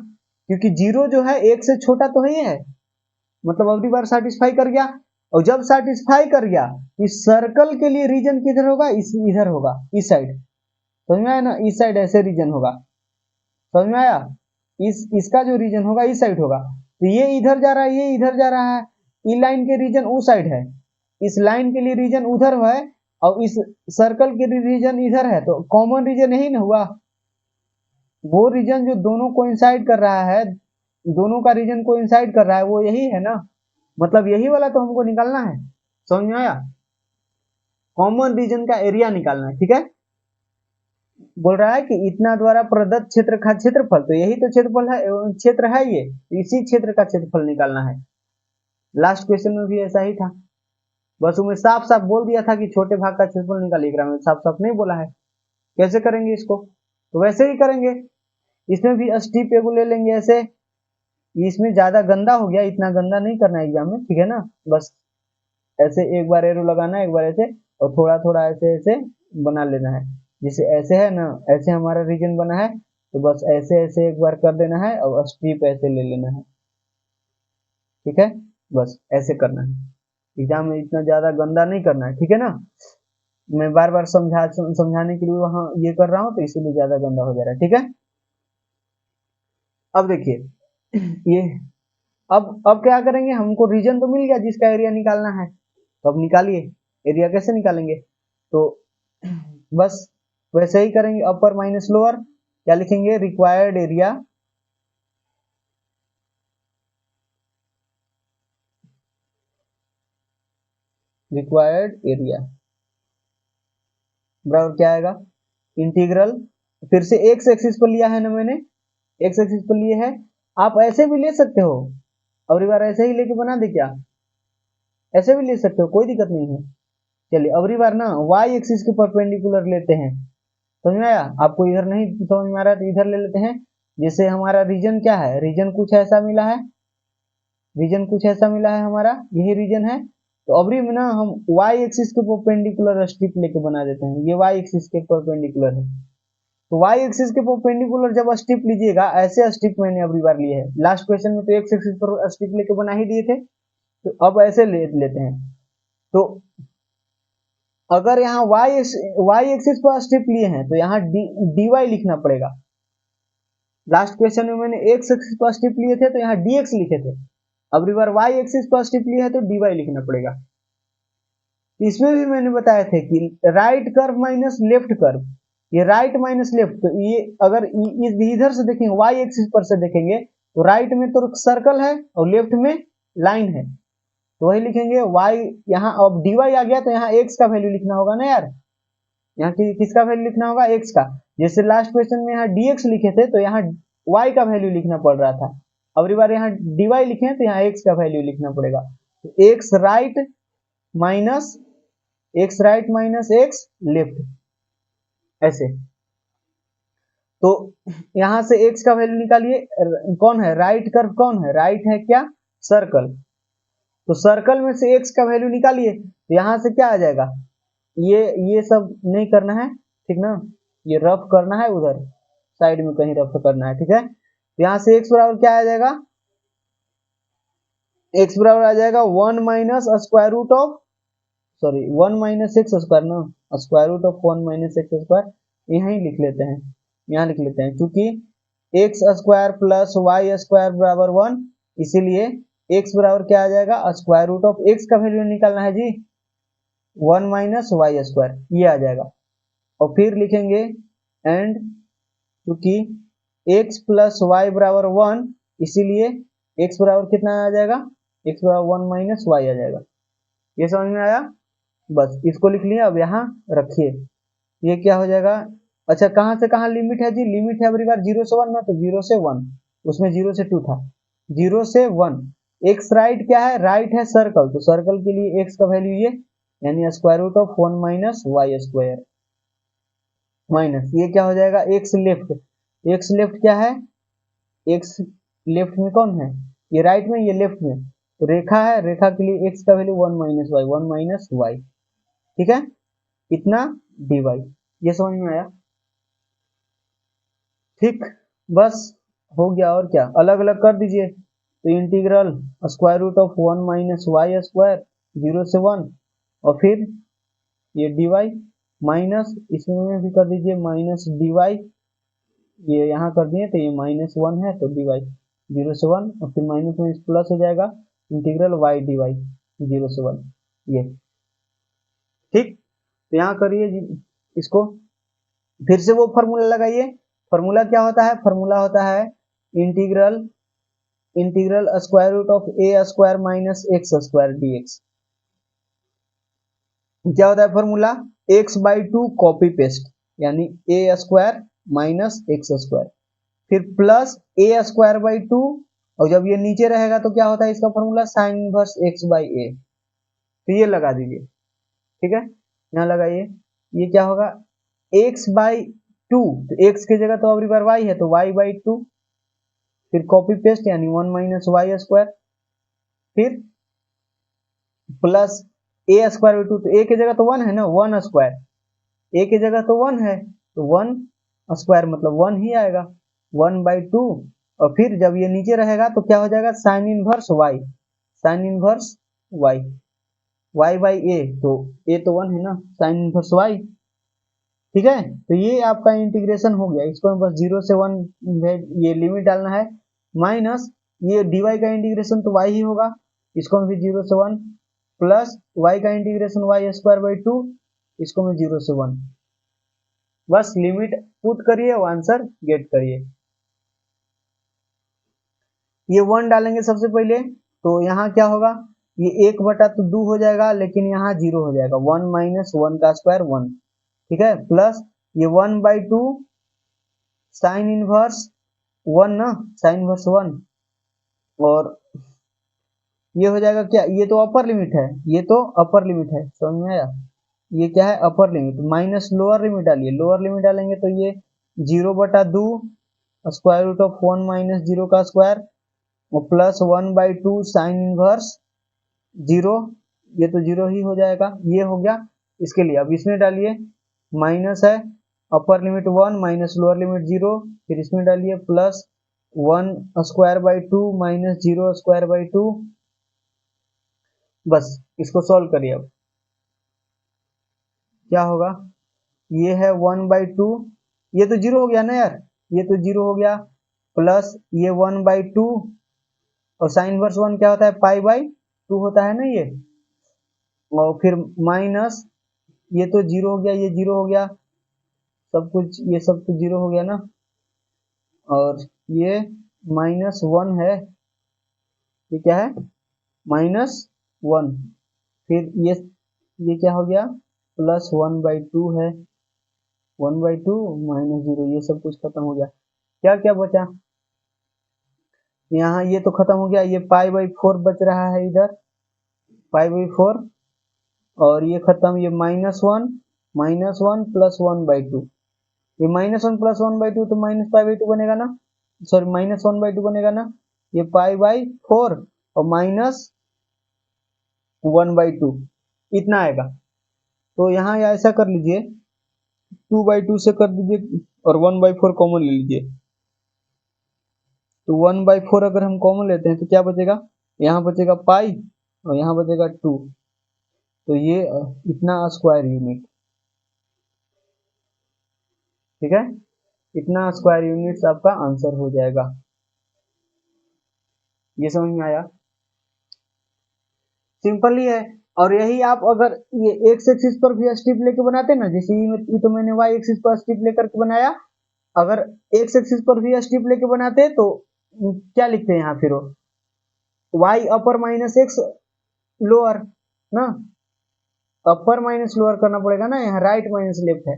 क्योंकि 0 जो है 1 से छोटा तो है ही है, मतलब अगली बार सेटिस्फाई कर गया। और जब सेटिस्फाई कर गया, इस सर्कल के लिए रीजन किधर होगा? इधर होगा, इस साइड। समझ में आया ना? इस साइड ऐसे रीजन होगा। समझ में आया? इसका जो रीजन होगा इस साइड होगा। तो ये इधर जा रहा है, ये इधर जा रहा है, ई लाइन के रीजन उस साइड है, इस लाइन के लिए रीजन उधर है, और इस सर्कल के लिए रीजन इधर है, तो कॉमन रीजन यही ना हुआ। वो रीजन जो दोनों को इंसाइड कर रहा है, दोनों का रीजन को इंसाइड कर रहा है, वो यही है ना, मतलब यही वाला तो हमको निकालना है। समझ में आया? कॉमन रीजन का एरिया निकालना है। ठीक है। बोल रहा है कि इतना द्वारा प्रदत्त क्षेत्र का क्षेत्रफल, तो यही तो क्षेत्रफल है, क्षेत्र है ये, इसी क्षेत्र का क्षेत्रफल निकालना है। लास्ट क्वेश्चन में भी ऐसा ही था, बस उन्हें साफ साफ बोल दिया था कि छोटे भाग का क्षेत्रफल निकालिए, में साफ साफ नहीं बोला है। कैसे करेंगे इसको? तो वैसे ही करेंगे, इसमें भी स्टीप एगो ले लेंगे ऐसे। इसमें ज्यादा गंदा हो गया, इतना गंदा नहीं करना एग्जाम में, ठीक है ना। बस ऐसे एक बार एरो लगाना है, एक बार ऐसे, और थोड़ा थोड़ा ऐसे ऐसे बना लेना है। जैसे ऐसे है ना, ऐसे हमारा रीजन बना है, तो बस ऐसे ऐसे एक बार कर देना है, और स्ट्रिप ऐसे ले लेना है। ठीक है, बस ऐसे करना है। एग्जाम में इतना ज्यादा गंदा नहीं करना है, ठीक है ना। मैं बार बार समझाने के लिए वहां ये कर रहा हूँ, तो इसीलिए ज्यादा गंदा हो जा रहा है। ठीक है। अब देखिए ये, अब क्या करेंगे, हमको रीजन तो मिल गया जिसका एरिया निकालना है, तो अब निकालिए। एरिया कैसे निकालेंगे? तो बस वैसे ही करेंगे, अपर माइनस लोअर। क्या लिखेंगे? रिक्वायर्ड एरिया बराबर क्या आएगा? इंटीग्रल, फिर से एक्स एक्सिस पर लिया है ना मैंने, एक्स एक्सिस पर लिए है। आप ऐसे भी ले सकते हो, अगली बार ऐसे ही लेके बना दे क्या? ऐसे भी ले सकते हो, कोई दिक्कत नहीं है। चलिए अगली बार ना वाई एक्सिस के परपेंडिकुलर लेते हैं। समझ में आया? आपको इधर नहीं समझ में आ रहा है तो इधर ले लेते हैं। जैसे हमारा रीजन क्या है, रीजन कुछ ऐसा मिला है, रीजन कुछ ऐसा मिला है, हमारा यही रीजन है। तो अबरी में ना हम वाई एक्सिस के परपेंडिकुलर स्ट्रिप लेके बना देते हैं, ये वाई एक्सिस के परपेंडिकुलर है। तो वाई एक्सिस के परपेंडिकुलर जब स्ट्रिप लीजिएगा, ऐसे स्ट्रिप मैंने अबरी बार लिए है, लास्ट क्वेश्चन में तो एक्स एक्सिस पर स्ट्रिप लेके बना ही दिए थे, तो अब ऐसे लेते हैं। तो अगर यहाँ वाई एक्सिस पर स्ट्रिप लिए हैं, तो यहाँ डी वाई लिखना पड़ेगा। लास्ट क्वेश्चन में मैंने एक्स एक्सिस पर स्ट्रिप लिए थे, तो यहाँ dx लिखे थे। अब बार वाई एक्सिस पर स्ट्रिप लिया है, तो dy लिखना पड़ेगा। इसमें भी मैंने बताया था कि right curve minus left curve, ये राइट माइनस लेफ्ट, तो ये अगर इधर से देखेंगे, वाई एक्सिस पर से देखेंगे, तो राइट में तो सर्कल है और लेफ्ट में लाइन है, तो वही लिखेंगे y। यहाँ अब dy आ गया, तो यहाँ x का वैल्यू लिखना होगा ना यार, यहाँ किसका वैल्यू लिखना होगा? x का। जैसे लास्ट क्वेश्चन में यहाँ dx लिखे थे, तो यहाँ y का वैल्यू लिखना पड़ रहा था। अब बार यहाँ dy लिखे हैं, तो यहाँ x का वैल्यू लिखना पड़ेगा। तो x right minus x left, ऐसे। तो यहां से x का वैल्यू निकालिए। कौन है राइट कर्व? कौन है राइट? है क्या? सर्कल। तो सर्कल में से x का वैल्यू निकालिए, तो यहां से क्या आ जाएगा? ये सब नहीं करना है, ठीक ना, ये रफ करना है, उधर साइड में कहीं रफ करना है, ठीक है। तो यहाँ से x बराबर क्या आ जाएगा? x बराबर आ जाएगा 1 minus square root of, sorry 1 minus x square ना, square root of 1 minus x square, यहीं लिख लेते हैं, यहाँ लिख लेते हैं, क्योंकि x square plus y square बराबर 1, इसीलिए x बराबर क्या आ जाएगा? स्क्वायर रूट ऑफ x का वैल्यू निकालना है जी, 1 माइनस वाई स्क्वायर, ये आ जाएगा। और फिर लिखेंगे एंड, क्योंकि x प्लस वाई बराबर 1, इसीलिए x बराबर कितना आ जाएगा? x बराबर 1 माइनस वाई आ जाएगा। ये समझ में आया? बस इसको लिख लिया। अब यहाँ रखिए, ये क्या हो जाएगा? अच्छा, कहाँ से कहाँ लिमिट है जी? लिमिट है अगली बार 0 से 1 ना, तो 0 से 1, उसमें 0 से 2 था, 0 से 1। एक्स राइट क्या है, राइट है सर्कल, तो सर्कल के लिए एक्स का वैल्यू ये, यानी square root of 1 minus y square, minus ये क्या हो जाएगा, एक्स लेफ्ट। एक्स लेफ्ट क्या है, एक्स लेफ्ट में कौन है, ये राइट में, ये लेफ्ट में, तो रेखा है, रेखा के लिए एक्स का value 1 minus y, 1 minus y, ठीक है, इतना डी वाई। ये समझ में आया, ठीक, बस हो गया। और क्या, अलग अलग कर दीजिए, तो integral square root of 1 minus y square 0 से 1, और फिर ये डी वाई माइनस, इसमें भी कर दीजिए माइनस डी वाई, ये यहाँ कर दिए तो ये -1 है, तो डी वाई 0 से 1, और फिर माइनस में प्लस हो जाएगा, इंटीग्रल वाई डी वाई 0 से 1, ये ठीक। तो यहाँ करिए इसको, फिर से वो फॉर्मूला लगाइए। फॉर्मूला क्या होता है, फॉर्मूला होता है integral, integral square root of a square minus x square d x. क्या होता है formula, x by 2 copy paste, यानी a square minus x square, फिर प्लस ए स्क्वायर बाई 2, और जब ये नीचे रहेगा तो क्या होता है इसका formula, sine inverse x by a. तो ये लगा दीजिए, ठीक है, यहाँ लगाइए, ये क्या होगा, एक्स बाई 2, तो एक्स की जगह तो अगली बार वाई है, तो वाई बाई 2, फिर कॉपी पेस्ट यानी 1 माइनस वाई स्क्वायर, फिर प्लस ए स्क्वायर बाई 2, तो ए की जगह तो 1 है ना, 1 स्क्वायर, ए की जगह तो 1 है, तो 1 स्क्वायर मतलब 1 ही आएगा, 1 बाई 2, और फिर जब ये नीचे रहेगा तो क्या हो जाएगा, sine inverse y, sine inverse y, y by a, तो ए तो 1 है ना, साइन इनवर्स वाई, ठीक है। तो ये आपका इंटीग्रेशन हो गया, इसको बस 0 से 1 ये लिमिट डालना है, माइनस ये dy का इंटीग्रेशन तो y ही होगा, इसको भी 0 से 1, प्लस y का इंटीग्रेशन y स्क्वायर बाई 2, इसको मैं 0 से 1, बस लिमिट पुट करिए और आंसर गेट करिए। ये 1 डालेंगे सबसे पहले, तो यहाँ क्या होगा, ये 1 बटा तो 2 हो जाएगा, लेकिन यहाँ 0 हो जाएगा, 1 माइनस 1 का स्क्वायर 1, ठीक है, प्लस ये 1 बाई 2 साइन इनवर्स 1 ना, साइन इनवर्स 1, और ये हो जाएगा क्या, ये तो अपर लिमिट है, ये तो अपर लिमिट है, समझ में आया, ये क्या है अपर लिमिट, माइनस लोअर लिमिट डालिए, लोअर लिमिट डालेंगे तो ये 0 बटा 2 स्क्वायर रूट ऑफ 1 माइनस 0 का स्क्वायर, और प्लस 1 बाई 2 साइन इनवर्स 0, ये तो 0 ही हो जाएगा, ये हो गया इसके लिए। अब इसमें डालिए, माइनस है, upper limit 1 minus lower limit 0, फिर इसमें डालिए plus 1 square by 2 minus 0 square by 2, बस इसको सॉल्व करिए। अब क्या होगा, ये है 1 बाई 2, ये तो 0 हो गया ना यार, ये तो 0 हो गया, प्लस ये 1 बाई 2, और साइन इनवर्स 1 क्या होता है, पाई बाई 2 होता है ना ये, और फिर माइनस ये तो 0 हो गया, ये 0 हो गया, सब कुछ ये सब तो 0 हो गया ना, और ये -1 है, ये क्या है -1, फिर ये क्या हो गया, प्लस 1 बाई 2 है, 1 बाई 2 -0, ये सब कुछ खत्म हो गया, क्या क्या बचा, यहाँ ये तो खत्म हो गया, ये पाई बाई 4 बच रहा है इधर, पाई बाई 4, और ये खत्म, ये -1 प्लस 1 बाई 2, ये -1 प्लस 1 बाई 2, तो माइनस पाई बाई 2 बनेगा ना, सॉरी -1 बाई 2 बनेगा ना, ये पाई बाई 4 और -1 बाई 2, इतना आएगा। तो यहाँ ऐसा कर लीजिए, 2 बाई 2 से कर दीजिए, और 1 बाई 4 कॉमन ले लीजिए, तो 1 बाई 4 अगर हम कॉमन लेते हैं तो क्या बचेगा, यहाँ बचेगा पाई और यहाँ बचेगा 2, तो ये इतना स्क्वायर यूनिट, ठीक है, इतना स्क्वायर यूनिट्स आपका आंसर हो जाएगा। ये समझ में आया, सिंपल ही है। और यही आप अगर ये एक्स एक्सिस पर भी स्ट्रिप लेके बनाते ना, जैसे ये तो मैंने वाई एक्सिस पर स्ट्रिप लेकर के बनाया, अगर एक्स एक्सिस पर भी स्ट्रिप लेके बनाते तो क्या लिखते हैं यहाँ, फिर y upper minus x lower ना, अपर माइनस लोअर करना पड़ेगा ना, यहाँ राइट माइनस लेफ्ट है,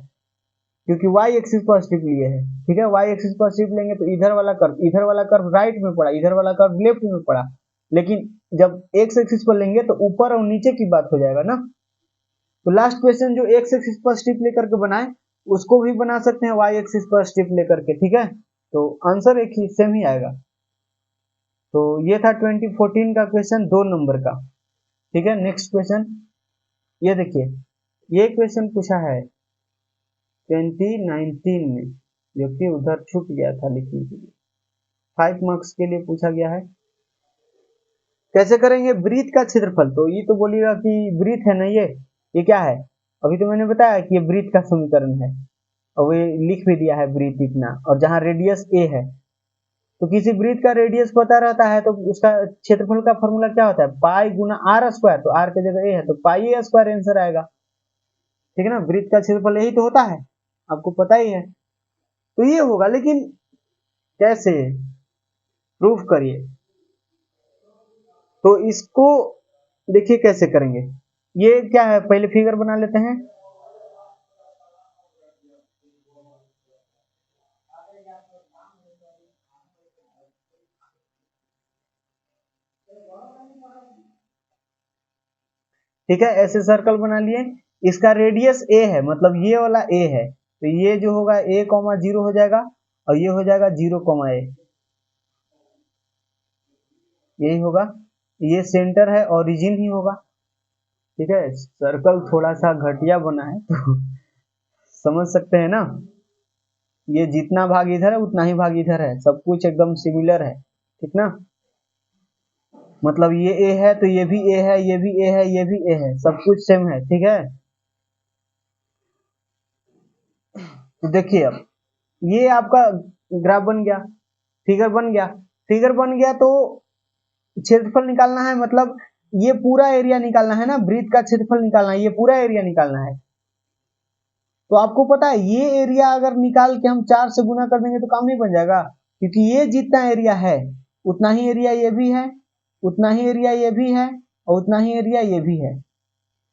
क्योंकि वाई एक्सिस पर स्ट्रिप लिए है, ठीक है। वाई एक्सिस पर स्ट्रिप लेंगे तो इधर वाला कर्व राइट में पड़ा, इधर वाला कर्व लेफ्ट में पड़ा, लेकिन जब एक्स एक्सिस पर लेंगे तो ऊपर और नीचे की बात हो जाएगा ना। तो लास्ट क्वेश्चन जो एक्स एक्सिस पर स्ट्रिप लेकर के बनाए उसको भी बना सकते हैं वाई एक्सिस पर स्ट्रिप लेकर के, ठीक है। तो आंसर एक ही सेम ही आएगा। तो ये था 2014 का क्वेश्चन 2 नंबर का, ठीक है। नेक्स्ट क्वेश्चन ये देखिए, ये क्वेश्चन पूछा है 2019 में, जो कि उधर छूट गया था लिखने के लिए, 5 मार्क्स के लिए पूछा गया है। कैसे करेंगे वृत्त का क्षेत्रफल? तो ये तो बोलिएगा कि वृत्त है ना, ये क्या है? अभी तो मैंने बताया कि ये वृत्त का समीकरण है, और ये लिख भी दिया है वृत्त इतना, और जहां रेडियस ए है, तो किसी वृत्त का रेडियस पता रहता है तो उसका क्षेत्रफल का फॉर्मूला क्या होता है? पाई गुना आर स्क्वायर। तो आर की जगह ए है तो पाई ए स्क्वायर आंसर आएगा, ठीक है ना। वृत्त का क्षेत्रफल यही तो होता है, आपको पता ही है। तो ये होगा, लेकिन कैसे प्रूफ करिए? तो इसको देखिए कैसे करेंगे। ये क्या है, पहले फिगर बना लेते हैं। ठीक है, ऐसे सर्कल बना लिए, इसका रेडियस ए है, मतलब ये वाला ए है, तो ये जो होगा ए कॉमा जीरो हो जाएगा, और ये हो जाएगा जीरो कॉमा ए, यही होगा। ये सेंटर है, ओरिजिन ही होगा, ठीक है। सर्कल थोड़ा सा घटिया बना है तो समझ सकते हैं ना। ये जितना भाग इधर है उतना ही भाग इधर है, सब कुछ एकदम सिमिलर है, ठीक ना। मतलब ये ए है तो ये भी ए है, ये भी ए है, ये भी ए है, सब कुछ सेम है, ठीक है। तो देखिए अब ये आपका ग्राफ बन गया, फिगर बन गया। फिगर बन गया तो क्षेत्रफल निकालना है, मतलब ये पूरा एरिया निकालना है ना, वृत्त का क्षेत्रफल निकालना है, ये पूरा एरिया निकालना है। तो आपको पता है ये एरिया अगर निकाल के हम 4 से गुना कर देंगे तो काम नहीं बन जाएगा, क्योंकि ये जितना एरिया है उतना ही एरिया ये भी है, उतना ही एरिया ये भी है, और उतना ही एरिया ये भी है।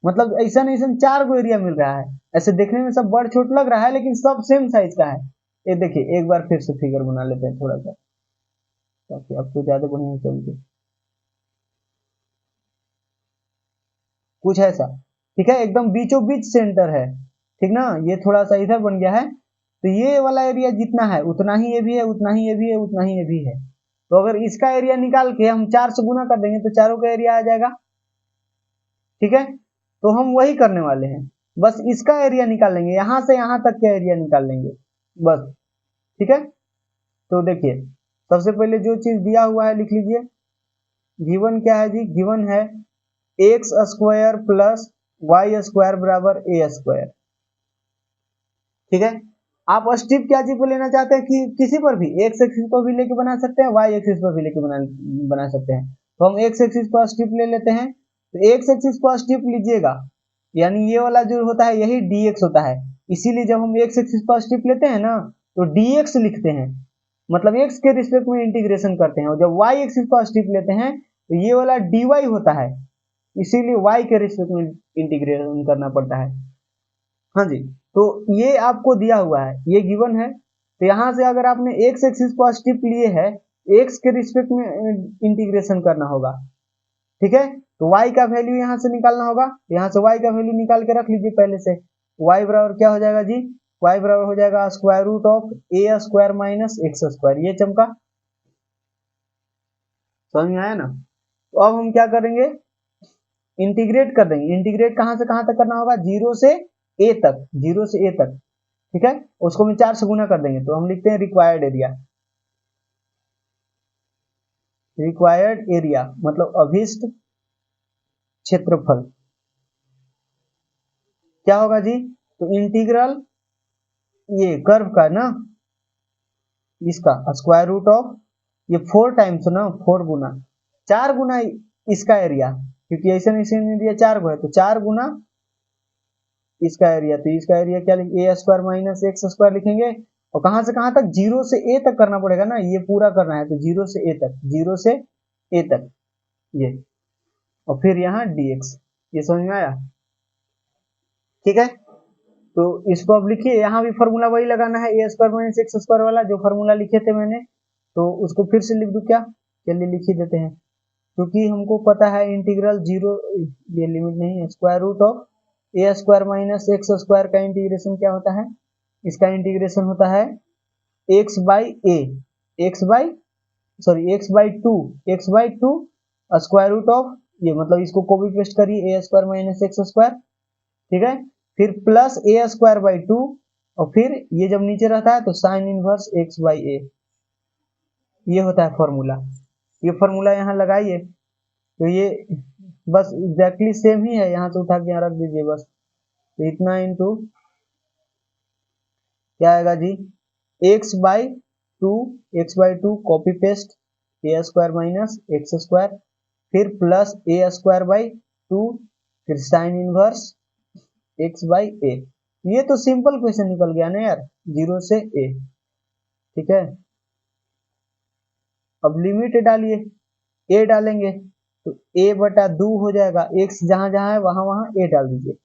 मतलब ऐसा नहीं, ऐसा 4 गो एरिया मिल रहा है। ऐसे देखने में सब बड़ छोट लग रहा है, लेकिन सब सेम साइज का है। ये देखिए, एक बार फिर से फिगर बना लेते हैं थोड़ा सा, ताकि आपको ज्यादा बढ़िया समझे। कुछ ऐसा, ठीक है, एकदम बीचों बीच सेंटर है, ठीक ना। ये थोड़ा सा इधर बन गया है, तो ये वाला एरिया जितना है उतना ही ये भी है, उतना ही ये भी है, उतना ही ये भी है। तो अगर इसका एरिया निकाल के हम 4 से गुना कर देंगे तो चारों का एरिया आ जाएगा, ठीक है। तो हम वही करने वाले हैं, बस इसका एरिया निकाल लेंगे, यहां से यहां तक का एरिया निकाल लेंगे बस, ठीक है। तो देखिए, सबसे पहले जो चीज दिया हुआ है लिख लीजिए। गिवन क्या है जी? गिवन है x square plus y square बराबर ए स्क्वायर, ठीक है। आप स्ट्रिप क्या चीज को लेना चाहते हैं कि किसी पर भी एक्स एक्सिस पर भी लेके बना सकते हैं, वाई एक्सिस पर भी लेके बना सकते हैं। तो हम एक्स एक्सिस पर स्ट्रिप ले लेते हैं। तो एक्स एक्सिस पर स्ट्रिप लीजिएगा, यानी ये वाला जो होता है यही dx होता है, इसीलिए जब हम एक्स एक्सिस पर स्ट्रिप लेते हैं ना तो dx लिखते हैं, मतलब x के रिस्पेक्ट में इंटीग्रेशन करते हैं। और जब y एक्सिस पर स्ट्रिप लेते हैं तो ये वाला dy होता है, इसीलिए y के रिस्पेक्ट में इंटीग्रेशन करना पड़ता है। हाँ जी, तो ये आपको दिया हुआ है, ये गिवन है। तो यहाँ से अगर आपने x एक्सिस पर स्ट्रिप लिए है, x के रिस्पेक्ट में इंटीग्रेशन करना होगा, ठीक है। तो y का वैल्यू यहाँ से निकालना होगा, यहाँ से y का वैल्यू निकाल के रख लीजिए पहले से। y बराबर क्या हो जाएगा जी? y बराबर हो जाएगा square root of a square minus x square, ये चमका, समझ में आया ना। तो अब हम क्या करेंगे, इंटीग्रेट कर देंगे। इंटीग्रेट कहां से कहां तक करना होगा? जीरो से ए तक, जीरो से ए तक, ठीक है। उसको हम 4 से गुना कर देंगे, तो हम लिखते हैं रिक्वायर्ड एरिया। रिक्वायर्ड एरिया मतलब अभिष्ट क्षेत्रफल क्या होगा जी? तो इंटीग्रल ये कर्व का ना, इसका स्क्वायर रूट ऑफ, ये 4 टाइम्स ना, 4 गुना, 4 गुना इसका एरिया, क्योंकि ऐसे नहीं एरिया 4 गो है, तो 4 गुना इसका एरिया। तो इसका एरिया क्या लिखेंगे? ए स्क्वायर माइनस एक्स स्क्वायर लिखेंगे। और कहां से कहां तक? जीरो से ए तक करना पड़ेगा ना, ये पूरा करना है, तो जीरो से ए तक, जीरो से ए तक ये, और फिर यहाँ dx, ये समझ में आया? ठीक है। तो इसको अब लिखिए, यहाँ भी फॉर्मूला वही लगाना है, ए स्क्वायर माइनस एक्स स्क्वायर वाला जो फॉर्मूला लिखे थे मैंने, तो उसको फिर से लिख दूं क्या? चलिए लिख ही देते हैं, क्योंकि हमको पता है इंटीग्रल जीरो, ये लिमिट नहीं है, square root of a square minus x square का इंटीग्रेशन क्या होता है? इसका इंटीग्रेशन होता है x by a, x by sorry x by two square root of, ये मतलब इसको कॉपी पेस्ट करिए, a square minus x square, ठीक है, फिर plus a square by two, और फिर ये जब नीचे रहता है तो sine inverse x by a, ये होता है फॉर्मूला। ये फॉर्मूला यहाँ लगाइए, तो ये बस एग्जैक्टली सेम ही है, यहाँ से उठा के यहाँ रख दीजिए बस, तो इतना इंटू क्या आएगा जी, x by two copy paste a square minus x square, फिर plus a square by two, फिर sine inverse x by a. ये तो सिंपल क्वेश्चन निकल गया ना यार, जीरो से ए, ठीक है। अब लिमिट डालिए, ए डालेंगे तो ए बटा दो हो जाएगा, एक्स जहां जहां है वहां वहां ए डाल दीजिए,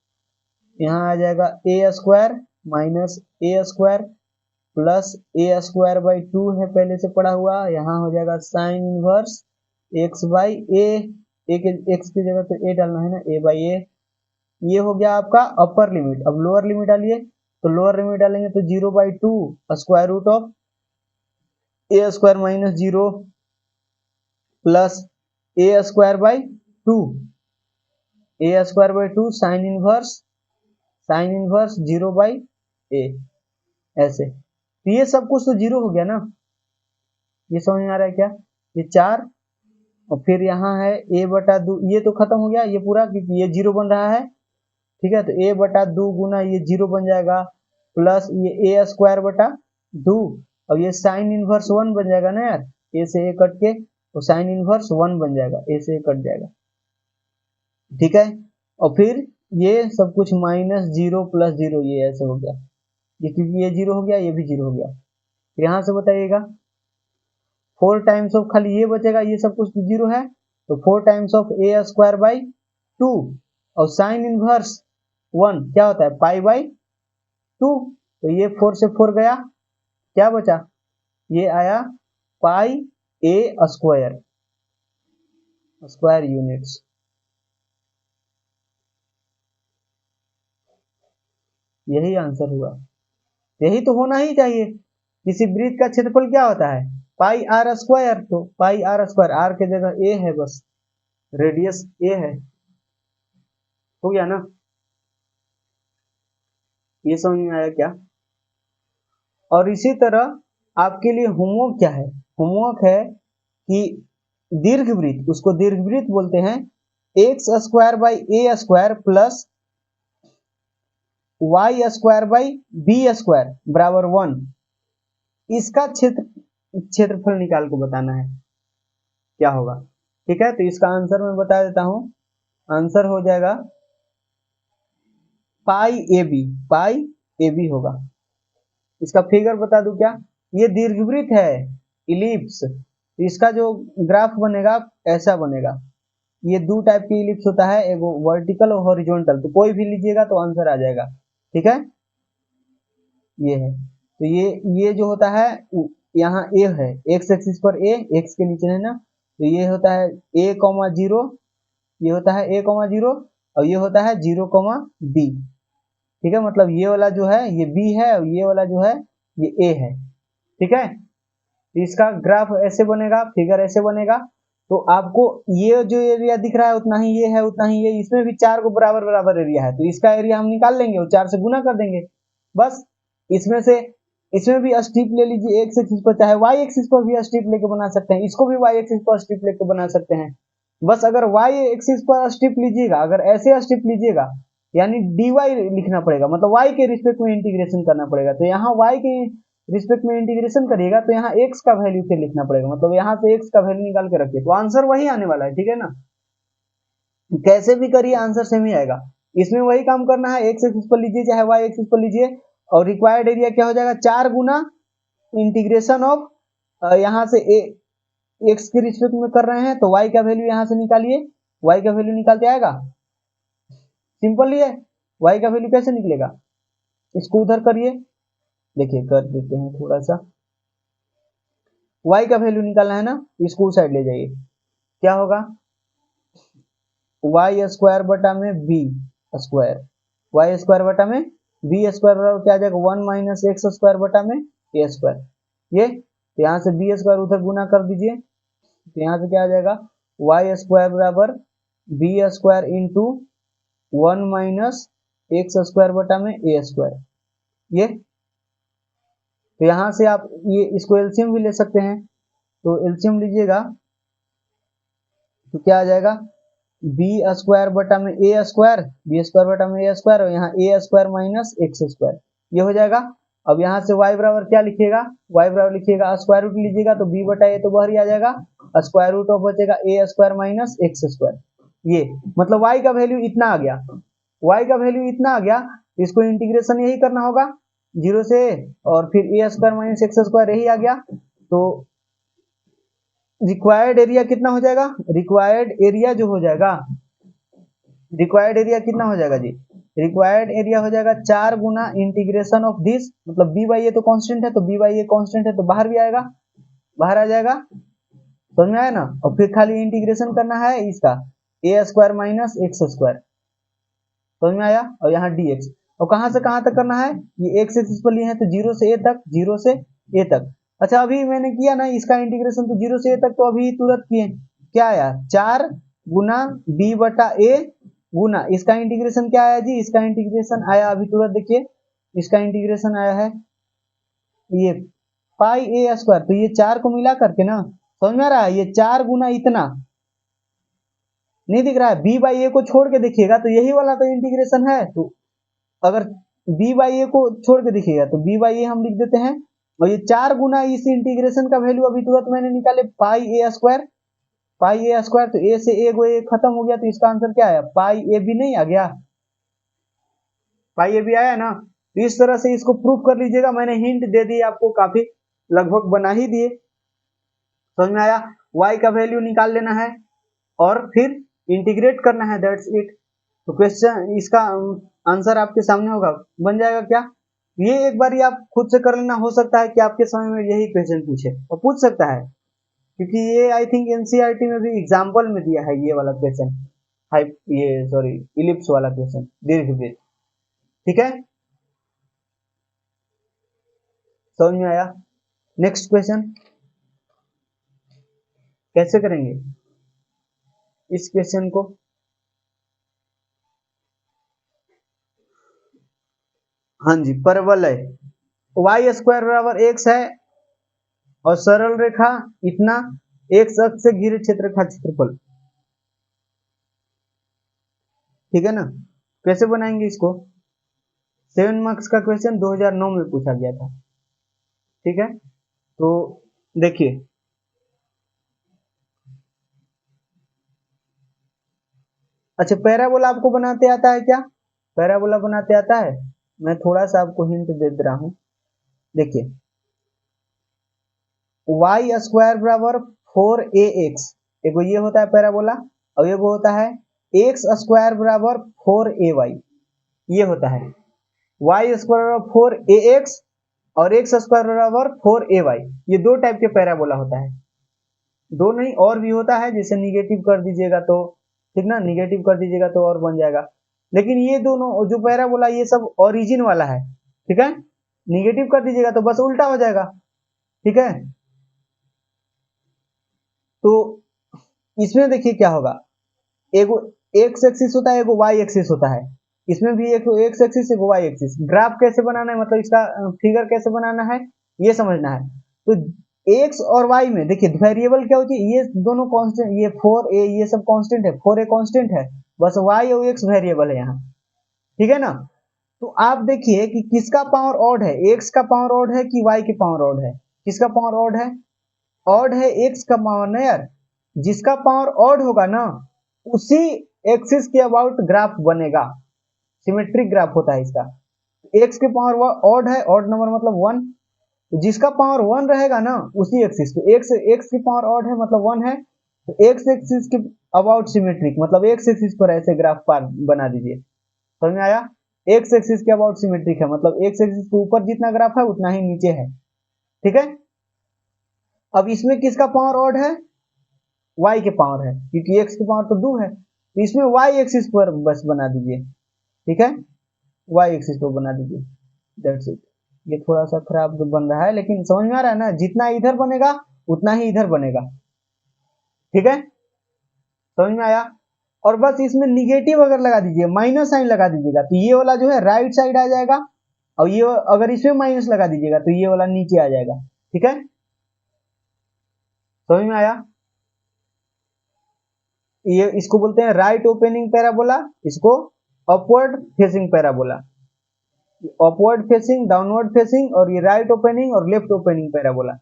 यहाँ आ जाएगा a square minus a square plus a square by two है पहले से पड़ा हुआ, यहाँ हो जाएगा sine inverse x by a, एक्स की जगह तो ए डालना है ना, ए बाई ए। ये हो गया आपका अपर लिमिट। अब लोअर लिमिट डालिए, तो लोअर लिमिट डालेंगे तो zero by two square root of a square minus zero plus a square by two, a square by two sine inverse zero by a, ऐसे। तो ये सब कुछ तो जीरो हो गया ना, ये समझ में आ रहा है क्या? ये चार, और फिर यहाँ है ए बटा दो, ये तो खत्म हो गया ये पूरा, क्योंकि ये जीरो बन रहा है, ठीक है। तो ए बटा दो गुना ये जीरो बन जाएगा, प्लस ये ए स्क्वायर बटा दो, अब ये साइन इनवर्स वन बन जाएगा ना यार, ए से ए कट के तो साइन इनवर्स वन बन जाएगा, ए से ए कट जाएगा, ठीक है। और फिर ये सब कुछ माइनस जीरो प्लस जीरो, ये ऐसे हो गया, ये क्योंकि ये जीरो हो गया, ये भी जीरो हो गया। फिर यहाँ से बताइएगा, फोर टाइम्स ऑफ खाली ये बचेगा, ये सब कुछ जीरो है, तो four times of a square by two, और साइन इनवर्स वन क्या होता है, पाई बाई टू, तो ये फोर से फोर गया, क्या बचा, ये आया पाई ए स्क्वायर, स्क्वायर यूनिट्स। यही आंसर हुआ, यही तो होना ही चाहिए। किसी वृत्त का क्षेत्रफल क्या होता है, पाई आर स्क्वायर, तो पाई आर स्क्वायर, आर के जगह ए है, बस रेडियस ए है, हो गया ना। ये समझ में आया क्या? और इसी तरह आपके लिए होमवर्क क्या है, होमवर्क है कि दीर्घवृत्त, उसको दीर्घवृत्त बोलते हैं, x square by a square plus y square by b square बराबर वन, इसका क्षेत्रफल निकाल के बताना है क्या होगा, ठीक है। तो इसका आंसर मैं बता देता हूं, आंसर हो जाएगा पाई ए बी होगा। इसका फिगर बता दूं क्या, ये दीर्घवृत्त है इलिप्स, इसका जो ग्राफ बनेगा ऐसा बनेगा, ये दो टाइप की इलिप्स होता है, एक वर्टिकल और हॉरिजॉन्टल, तो कोई भी लीजिएगा तो आंसर आ जाएगा, ठीक है। ये है, तो ये जो होता है यहाँ ए है, एक्स एक्सिस पर ए, एक्स के नीचे है ना, तो ये होता है ए कॉमा जीरो, ये होता है ए कॉमा जीरो, और ये होता है जीरो कॉमा बी, ठीक है। मतलब ये वाला जो है ये बी है, और ये वाला जो है ये ए है, ठीक है। तो इसका ग्राफ ऐसे बनेगा, फिगर ऐसे बनेगा। तो आपको ये जो एरिया दिख रहा है उतना ही ये है, उतना ही ये, इसमें भी चार को बराबर बराबर एरिया है, तो इसका एरिया हम निकाल लेंगे और चार से गुना कर देंगे बस। इसमें भी स्ट्रिप ले लीजिए एक्स एक्सिस पर, चाहे वाई एक्सिस पर भी स्ट्रिप लेके बना सकते हैं, इसको भी वाई एक्सिस पर स्ट्रिप लेके बना सकते हैं। बस अगर वाई एक्सिस पर स्ट्रिप लीजिएगा, अगर ऐसे स्ट्रिप लीजिएगा यानी dy लिखना पड़ेगा, मतलब y के रिस्पेक्ट में इंटीग्रेशन करना पड़ेगा, तो यहाँ y के रिस्पेक्ट में इंटीग्रेशन करिएगा तो यहाँ x का वैल्यू फिर लिखना पड़ेगा, मतलब यहाँ से x का वैल्यू निकाल के रखिए, तो आंसर वही आने वाला है, ठीक है ना। कैसे भी करिए आंसर सेम ही आएगा, इसमें वही काम करना है, x एक्सिस पर लीजिए चाहे y एक्सिस पर लीजिए, और रिक्वायर्ड एरिया क्या हो जाएगा, चार गुना इंटीग्रेशन ऑफ, यहाँ से x के रिस्पेक्ट में कर रहे हैं तो y का वैल्यू यहाँ से निकालिए, y का वैल्यू निकालते आएगा, सिंपल ही है। y का वैल्यू कैसे निकलेगा, इसको उधर करिए, देखिए कर देते हैं थोड़ा सा। y का वैल्यू निकालना है ना, इसको उस साइड ले जाइए। क्या होगा, वाई स्क्वायर बटा में बी स्क्वायर, वाई स्क्वायर बटा में बी स्क्वायर बराबर क्या आ जाएगा, 1 माइनस एक्स स्क्वायर बटा में ए स्क्वायर। ये तो यहाँ से बी स्क्वायर उधर गुना कर दीजिए, तो यहाँ से क्या आ जाएगा, वाई स्क्वायर बराबर b square into 1 minus x square बटा में ए स्क्वायर। ये तो यहाँ से आप ये इसको एलसीएम भी ले सकते हैं, तो एलसीएम लीजिएगा तो क्या आ जाएगा, बी स्क्वायर बटा में ए स्क्वायर, बी स्क्वायर बटा में ए स्क्वायर, और यहाँ ए स्क्वायर माइनस एक्स स्क्वायर, ये हो जाएगा। अब यहाँ से y बराबर क्या लिखिएगा, y बराबर लिखिएगा स्क्वायर रूट लीजिएगा तो b बटा ए तो बाहर ही आ जाएगा, स्क्वायर रूट ऑफ बचेगा a square minus x square. ये मतलब y का वैल्यू इतना आ गया, y का वैल्यू इतना आ गया, इसको इंटीग्रेशन यही करना होगा 0 से, और फिर ए स्क्वायर माइनस एक्स स्क्वायर यही आ गया। तो रिक्वायर्ड एरिया कितना हो जाएगा, रिक्वायर्ड एरिया जो हो जाएगा, रिक्वायर्ड एरिया कितना हो जाएगा जी, रिक्वायर्ड एरिया हो जाएगा 4 गुना इंटीग्रेशन ऑफ दिस, मतलब बी बाई ए तो कांस्टेंट है, तो बी बाई ए कांस्टेंट है तो बाहर भी आएगा, बाहर आ जाएगा, समझ में आया ना। और फिर खाली इंटीग्रेशन करना है इसका ए स्क्वायर माइनस एक्स स्क्वायर, समझ में आया। और यहाँ dx, और कहां से कहां तक करना है, ये एक्स एक्सिस पर लिए हैं तो 0 से a तक, 0 से a तक। अच्छा अभी मैंने किया ना इसका इंटीग्रेशन, तो 0 से a तक तो अभी तुरंत किए, क्या आया 4 गुना b बटा a गुना इसका इंटीग्रेशन क्या आया जी, इसका इंटीग्रेशन आया अभी तुरंत देखिए, इसका इंटीग्रेशन आया है ये पाई ए स्क्वायर, तो ये 4 को मिला करके ना, समझ में आ रहा है, ये 4 गुना इतना नहीं दिख रहा है, b बाई ए को छोड़ के देखिएगा तो यही वाला तो इंटीग्रेशन है, तो अगर b बाई ए को छोड़ के देखिएगा तो b बाई ए हम लिख देते हैं, और ये 4 गुना इस इंटीग्रेशन का वैल्यू अभी तुरंत मैंने निकाले पाई ए स्क्वायर, पाई ए स्क्वायर, तो a से ए खत्म हो गया, तो इसका आंसर क्या आया, पाई ए बी नहीं आ गया, पाई ए बी आया ना। तो इस तरह से इसको प्रूफ कर लीजिएगा, मैंने हिंट दे दी आपको, काफी लगभग बना ही दिए, समझ में आया। y का वैल्यू निकाल लेना है और फिर इंटीग्रेट करना है, दैट्स इट। तो क्वेश्चन इसका आंसर आपके सामने होगा, बन जाएगा क्या, ये एक बार आप खुद से कर लेना, हो सकता है कि आपके समय में यही क्वेश्चन पूछे और पूछ सकता है, क्योंकि ये आई थिंक एनसीईआरटी में भी एग्जांपल में दिया है ये वाला क्वेश्चन, ये सॉरी इलिप्स वाला क्वेश्चन, दीर्घवृत्त, ठीक है, समझ में आया। नेक्स्ट क्वेश्चन कैसे करेंगे इस क्वेश्चन को, हाँ जी, परवलय वाई स्क्वायर बराबर एक्स है और सरल रेखा इतना एक्स अक्ष से घिरे क्षेत्र का क्षेत्रफल, ठीक है ना। कैसे बनाएंगे इसको, 7 मार्क्स का क्वेश्चन 2009 में पूछा गया था, ठीक है। तो देखिए अच्छा पैराबोला आपको बनाते आता है क्या, पैराबोला बनाते आता है, मैं थोड़ा सा आपको हिंट दे रहा हूं, देखिए वाई स्क्वायर बराबर 4ax, एगो ये होता है पैराबोला, और एगो होता है एक्स स्क्वायर बराबर 4ay, ये होता है वाई स्क्वायर बराबर 4ax और एक्स स्क्वायर बराबर 4ay, ये दो टाइप के पैराबोला होता है, दो नहीं और भी होता है, जैसे निगेटिव कर दीजिएगा तो ठीक ना, निगेटिव कर दीजिएगा तो और बन जाएगा, लेकिन ये दोनों जो पैराबोला ये सब ओरिजिन वाला है, ठीक है, निगेटिव कर दीजिएगा तो बस उल्टा हो जाएगा, ठीक है। तो इसमें देखिए क्या होगा, एगो एक्स एक्सिस होता है, एगो वाई एक्सिस होता है, इसमें भी एक एक्स एक्सिस एगो वाई एक्सिस, ग्राफ कैसे बनाना है, मतलब इसका फिगर कैसे बनाना है ये समझना है। तो एक्स और वाई में देखिए वेरिएबल क्या होती है, ये दोनों कांस्टेंट, ये 4a ये सब कांस्टेंट है, 4a कांस्टेंट है, बस वाई और एक्स वेरिएबल है यहाँ, ठीक है ना। तो आप देखिए कि किसका पावर ऑड है, एक्स का पावर ऑड है कि वाई के पावर ऑड है, किसका पावर ऑड है, ऑड है एक्स का पावर ना यार, जिसका पावर ऑड होगा ना उसी एक्सिस के अबाउट ग्राफ बनेगा, सिमेट्रिक ग्राफ होता है इसका। एक्स के पावर ऑड है, ऑड नंबर मतलब 1, तो जिसका पावर 1 रहेगा ना उसी एक्सिस पे, एक्स एक्स की पावर ऑड है मतलब 1 है, तो एक्स एक्सिस के अबाउट सिमेट्रिक मतलब एक्स एक्सिस पर ऐसे ग्राफ बना दीजिए, समझ में आया। एक्स एक्सिस के अबाउट सिमेट्रिक है, मतलब एक्स एक्सिस के ऊपर जितना ग्राफ है उतना ही नीचे है। ठीक है, अब इसमें किसका पावर ऑड है, y के पावर है, क्योंकि x के पावर तो 2 है, तो इसमें y एक्सिस पर बस बना दीजिए। ठीक है, y एक्सिस पर बना दीजिए, दैट्स इट। ये थोड़ा सा खराब बन रहा है, लेकिन समझ में आ रहा है ना, जितना इधर बनेगा उतना ही इधर बनेगा। ठीक है, समझ में आया। और बस इसमें निगेटिव अगर लगा दीजिए, माइनस साइन लगा दीजिएगा, तो ये वाला जो है राइट साइड आ जाएगा, और ये अगर इसमें माइनस लगा दीजिएगा तो ये वाला नीचे आ जाएगा। ठीक है, समझ में आया। ये इसको बोलते हैं राइट ओपनिंग पैराबोला, इसको upward facing parabola, upward facing, downward facing, और ये राइट ओपनिंग और लेफ्ट ओपनिंग पैराबोला।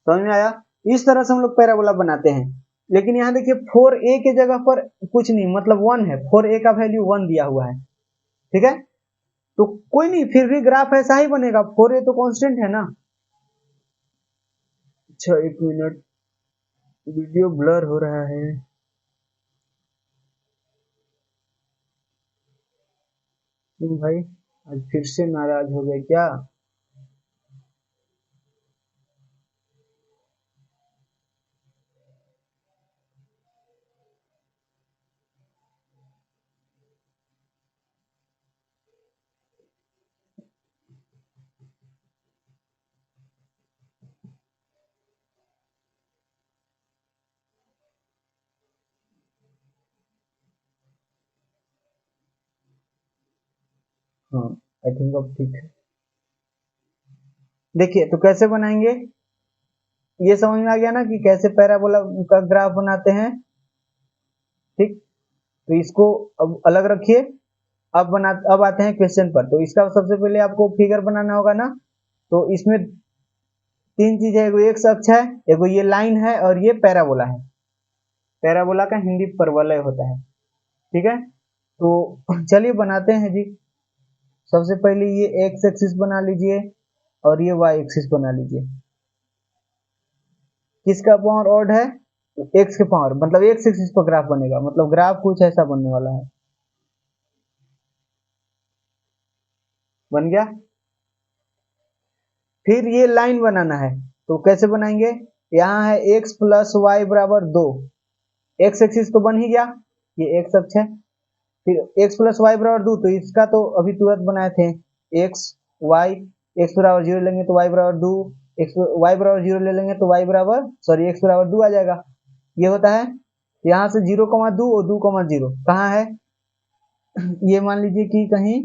समझ में आया। इस तरह से हम लोग पैराबोला बनाते हैं। लेकिन यहाँ देखिए 4a के जगह पर कुछ नहीं, मतलब 1 है, 4a का वैल्यू 1 दिया हुआ है। ठीक है, तो कोई नहीं, फिर भी ग्राफ ऐसा ही बनेगा, 4a तो कांस्टेंट है ना। अच्छा, 1 मिनट, वीडियो ब्लर हो रहा है। क्यों भाई, आज फिर से नाराज हो गए क्या? हाँ, आई थिंक अब ठीक है। देखिए तो कैसे बनाएंगे, ये समझ में आ गया ना कि कैसे पैराबोला का ग्राफ बनाते हैं। ठीक, तो इसको अब अलग रखिए। अब आते हैं क्वेश्चन पर। तो इसका सबसे पहले आपको फिगर बनाना होगा ना। तो इसमें 3 चीज है, एगो एक्स अक्ष है, एगो ये लाइन है, और ये पैराबोला है। पैराबोला का हिंदी परवलय होता है। ठीक है, तो चलिए बनाते हैं जी। सबसे पहले ये एक्स एक्सिस बना लीजिए और ये वाई एक्सिस बना लीजिए। किसका पावर ऑड है, एक्स के पावर, मतलब एक्स एक्सिस पर ग्राफ बनेगा, मतलब ग्राफ कुछ ऐसा बनने वाला है। बन गया। फिर ये लाइन बनाना है, तो कैसे बनाएंगे, यहाँ है x प्लस वाई बराबर 2, एक्स एक्सिस तो बन ही गया, ये एक्स अक्ष है। फिर x प्लस वाई बराबर 2, तो इसका तो अभी तुरंत बनाए थे, x y, x बराबर 0 लेंगे तो y बराबर 2, x y बराबर 0 ले लेंगे तो y बराबर x बराबर 2 आ जाएगा। ये होता है, यहाँ से 0,2 और 2,0 कहाँ है, ये मान लीजिए कि कहीं,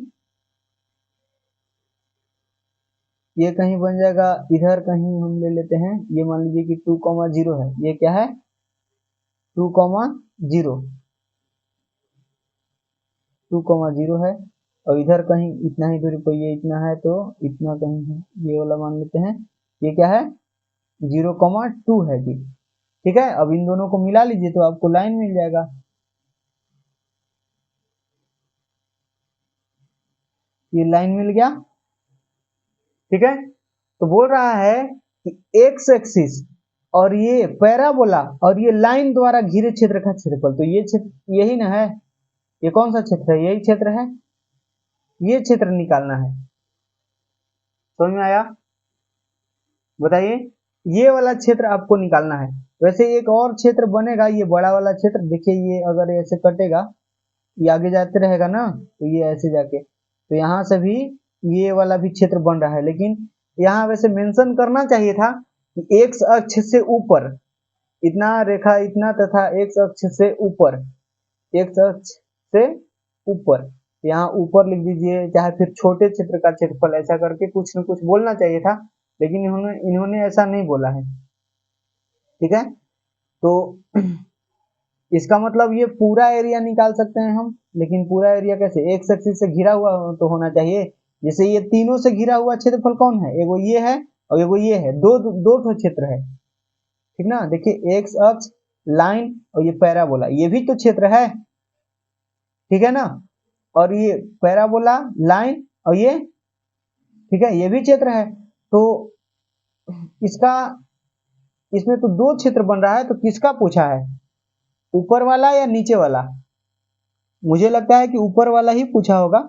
ये कहीं बन जाएगा, इधर कहीं हम ले लेते हैं, ये मान लीजिए कि 2,0 है, ये क्या है 2,0, 2,0 है, और इधर कहीं इतना ही दूरी पर ये इतना है, तो इतना कहीं है, ये वाला मान लेते हैं, ये क्या है 0,2 है जी। ठीक है, अब इन दोनों को मिला लीजिए तो आपको लाइन मिल जाएगा। ये लाइन मिल गया। ठीक है, तो बोल रहा है कि एक्स एक्सिस और ये पैराबोला और ये लाइन द्वारा घिरे क्षेत्र का क्षेत्रफल, तो ये क्षेत्र यही ना है, ये कौन सा क्षेत्र है, यही क्षेत्र है, ये क्षेत्र निकालना है। समझ में आया, बताइए, ये वाला क्षेत्र आपको निकालना है। वैसे एक और क्षेत्र बनेगा, ये बड़ा वाला क्षेत्र, देखिए ये अगर ऐसे कटेगा, ये आगे जाते रहेगा ना, तो ये ऐसे जाके, तो यहाँ से भी ये वाला भी क्षेत्र बन रहा है, लेकिन यहाँ वैसे मेंशन करना चाहिए था कि एक्स अक्ष से ऊपर इतना रेखा, इतना, तथा एक्स अक्ष से ऊपर, एक्स अक्ष से ऊपर, यहाँ ऊपर लिख दीजिए, चाहे फिर छोटे क्षेत्र का क्षेत्रफल, ऐसा करके कुछ न कुछ बोलना चाहिए था, लेकिन इन्होंने ऐसा नहीं बोला है। ठीक है, तो इसका मतलब ये पूरा एरिया निकाल सकते हैं हम, लेकिन पूरा एरिया कैसे, एक्स एक्सिस से घिरा हुआ तो होना चाहिए। जैसे ये तीनों से घिरा हुआ क्षेत्रफल कौन है, एगो ये है और एगो ये है, दो दो ठो क्षेत्र है। ठीक ना, देखिए एक्स अक्ष, लाइन, और ये पैराबोला, ये भी तो क्षेत्र है। ठीक है ना, और ये पैराबोला, लाइन, और ये, ठीक है, ये भी क्षेत्र है। तो इसका, इसमें तो दो क्षेत्र बन रहा है, तो किसका पूछा है, ऊपर वाला या नीचे वाला, मुझे लगता है कि ऊपर वाला ही पूछा होगा,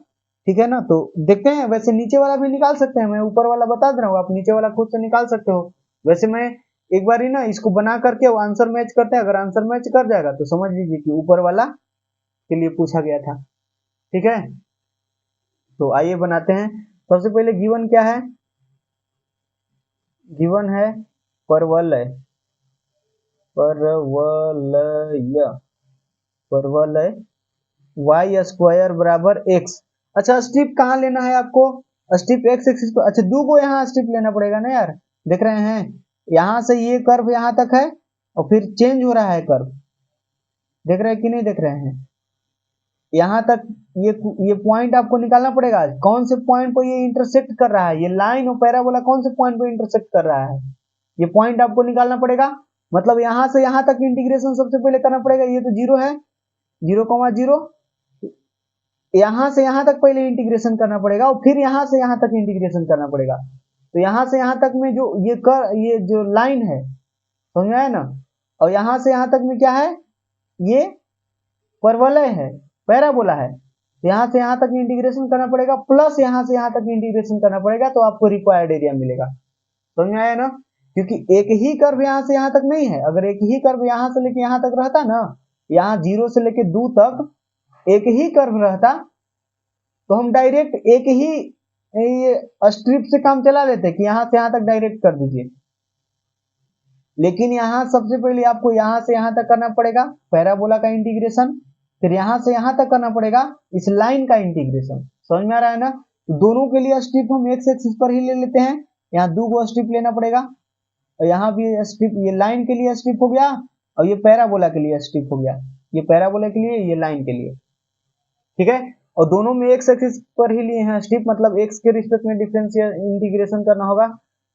ठीक है ना। तो देखते हैं, वैसे नीचे वाला भी निकाल सकते हैं, मैं ऊपर वाला बता दे रहा हूँ, आप नीचे वाला खुद से निकाल सकते हो। वैसे मैं एक बार ही ना इसको बना करके आंसर मैच करते हैं, अगर आंसर मैच कर जाएगा तो समझ लीजिए कि ऊपर वाला के लिए पूछा गया था, ठीक है। तो आइए बनाते हैं। सबसे पहले गिवन क्या है, गिवन है परवलय, परवलय, परवलय वाई स्क्वायर बराबर एक्स। अच्छा स्ट्रिप कहाँ लेना है आपको, स्ट्रिप एक्स एक्सिस पर, अच्छा दो को यहाँ स्ट्रिप लेना पड़ेगा ना यार, देख रहे हैं यहाँ से ये कर्व यहाँ तक है और फिर चेंज हो रहा है कर्व, देख रहे हैं कि नहीं देख रहे हैं, यहाँ तक ये पॉइंट आपको निकालना पड़ेगा, कौन से पॉइंट पर ये इंटरसेक्ट कर रहा है, ये लाइन और पैराबोला कौन से पॉइंट पर इंटरसेक्ट कर रहा है, ये पॉइंट आपको निकालना पड़ेगा। मतलब यहाँ से यहाँ तक इंटीग्रेशन सबसे पहले करना पड़ेगा, ये तो 0 है, 0,0, यहाँ से यहाँ तक पहले इंटीग्रेशन करना पड़ेगा और फिर यहाँ से यहाँ तक इंटीग्रेशन करना पड़ेगा। तो यहाँ से यहाँ तक में जो ये जो लाइन है, समझ में आया ना, और यहाँ से यहाँ तक में क्या है, ये परवलय है, पैराबोला है, यहाँ से यहाँ तक इंटीग्रेशन करना पड़ेगा प्लस यहाँ से यहाँ तक इंटीग्रेशन करना पड़ेगा, तो आपको रिक्वायर्ड एरिया मिलेगा। समझ में आया ना, क्योंकि एक ही कर्व यहाँ से यहाँ तक नहीं है, अगर एक ही कर्व यहाँ से लेके यहाँ तक रहता ना, यहाँ 0 से लेके 2 तक एक ही कर्व रहता तो हम डायरेक्ट एक ही स्ट्रिप से काम चला लेते कि यहाँ से यहाँ तक डायरेक्ट कर दीजिए, लेकिन यहाँ सबसे पहले आपको यहाँ से यहाँ तक करना पड़ेगा पैराबोला का इंटीग्रेशन, फिर यहाँ से यहाँ तक करना पड़ेगा इस लाइन का इंटीग्रेशन। समझ में आ रहा है ना, तो दोनों के लिए स्ट्रिप हम एक्स एक्सिस पर ही ले लेते हैं, यहाँ 2 को स्ट्रिप लेना पड़ेगा और यहाँ भी स्ट्रिप, ये लाइन के लिए स्ट्रिप हो गया और ये पैराबोला के लिए स्ट्रिप हो गया, ये पैराबोला के लिए, ये लाइन के लिए, ठीक है। और दोनों में एक्स एक्सिस पर ही लिए हैं स्ट्रिप, मतलब एक्स के रिस्पेक्ट में डिफरेंशियल इंटीग्रेशन करना होगा।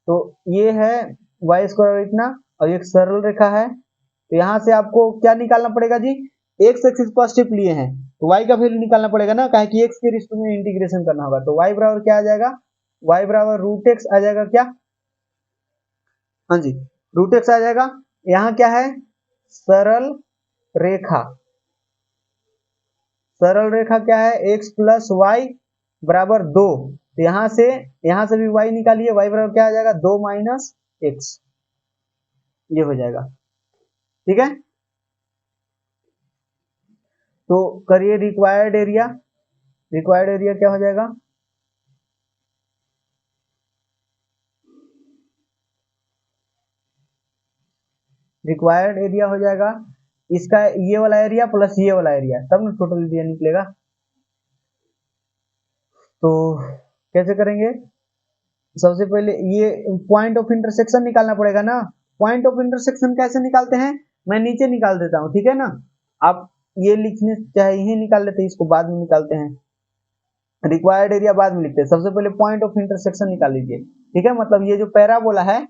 तो ये है वाई स्क्वायर इतना और एक सरल रेखा है, तो यहाँ से आपको क्या निकालना पड़ेगा जी, एक्स एक्सिस पर स्ट्रिप लिए हैं तो वाई का वैल्यू निकालना पड़ेगा ना, काहे कि एक्स के रिस्पेक्ट में इंटीग्रेशन करना होगा। तो वाई बराबर क्या आ जाएगा, वाई बराबर रूट एक्स आ जाएगा, क्या, हाँ जी रूट एक्स आ जाएगा। यहाँ क्या है, सरल रेखा, सरल रेखा क्या है, x प्लस वाई बराबर 2, तो यहाँ से भी y निकालिए, y बराबर क्या आ जाएगा, 2 माइनस एक्स, ये हो जाएगा, ठीक है। तो करिए रिक्वायर्ड एरिया, रिक्वायर्ड एरिया क्या हो जाएगा, रिक्वायर्ड एरिया हो जाएगा इसका ये वाला एरिया प्लस ये वाला एरिया, तब ना टोटल एरिया निकलेगा। तो कैसे करेंगे, सबसे पहले ये पॉइंट ऑफ इंटरसेक्शन निकालना पड़ेगा ना, पॉइंट ऑफ इंटरसेक्शन कैसे निकालते हैं, मैं नीचे निकाल देता हूँ, ठीक है ना, आप ये लिखने चाहे यही निकाल लेते हैं, इसको बाद में निकालते हैं, रिक्वायर्ड एरिया बाद में लिखते हैं, सबसे पहले पॉइंट ऑफ इंटरसेक्शन निकाल लीजिए, ठीक है। मतलब ये जो पैराबोला है,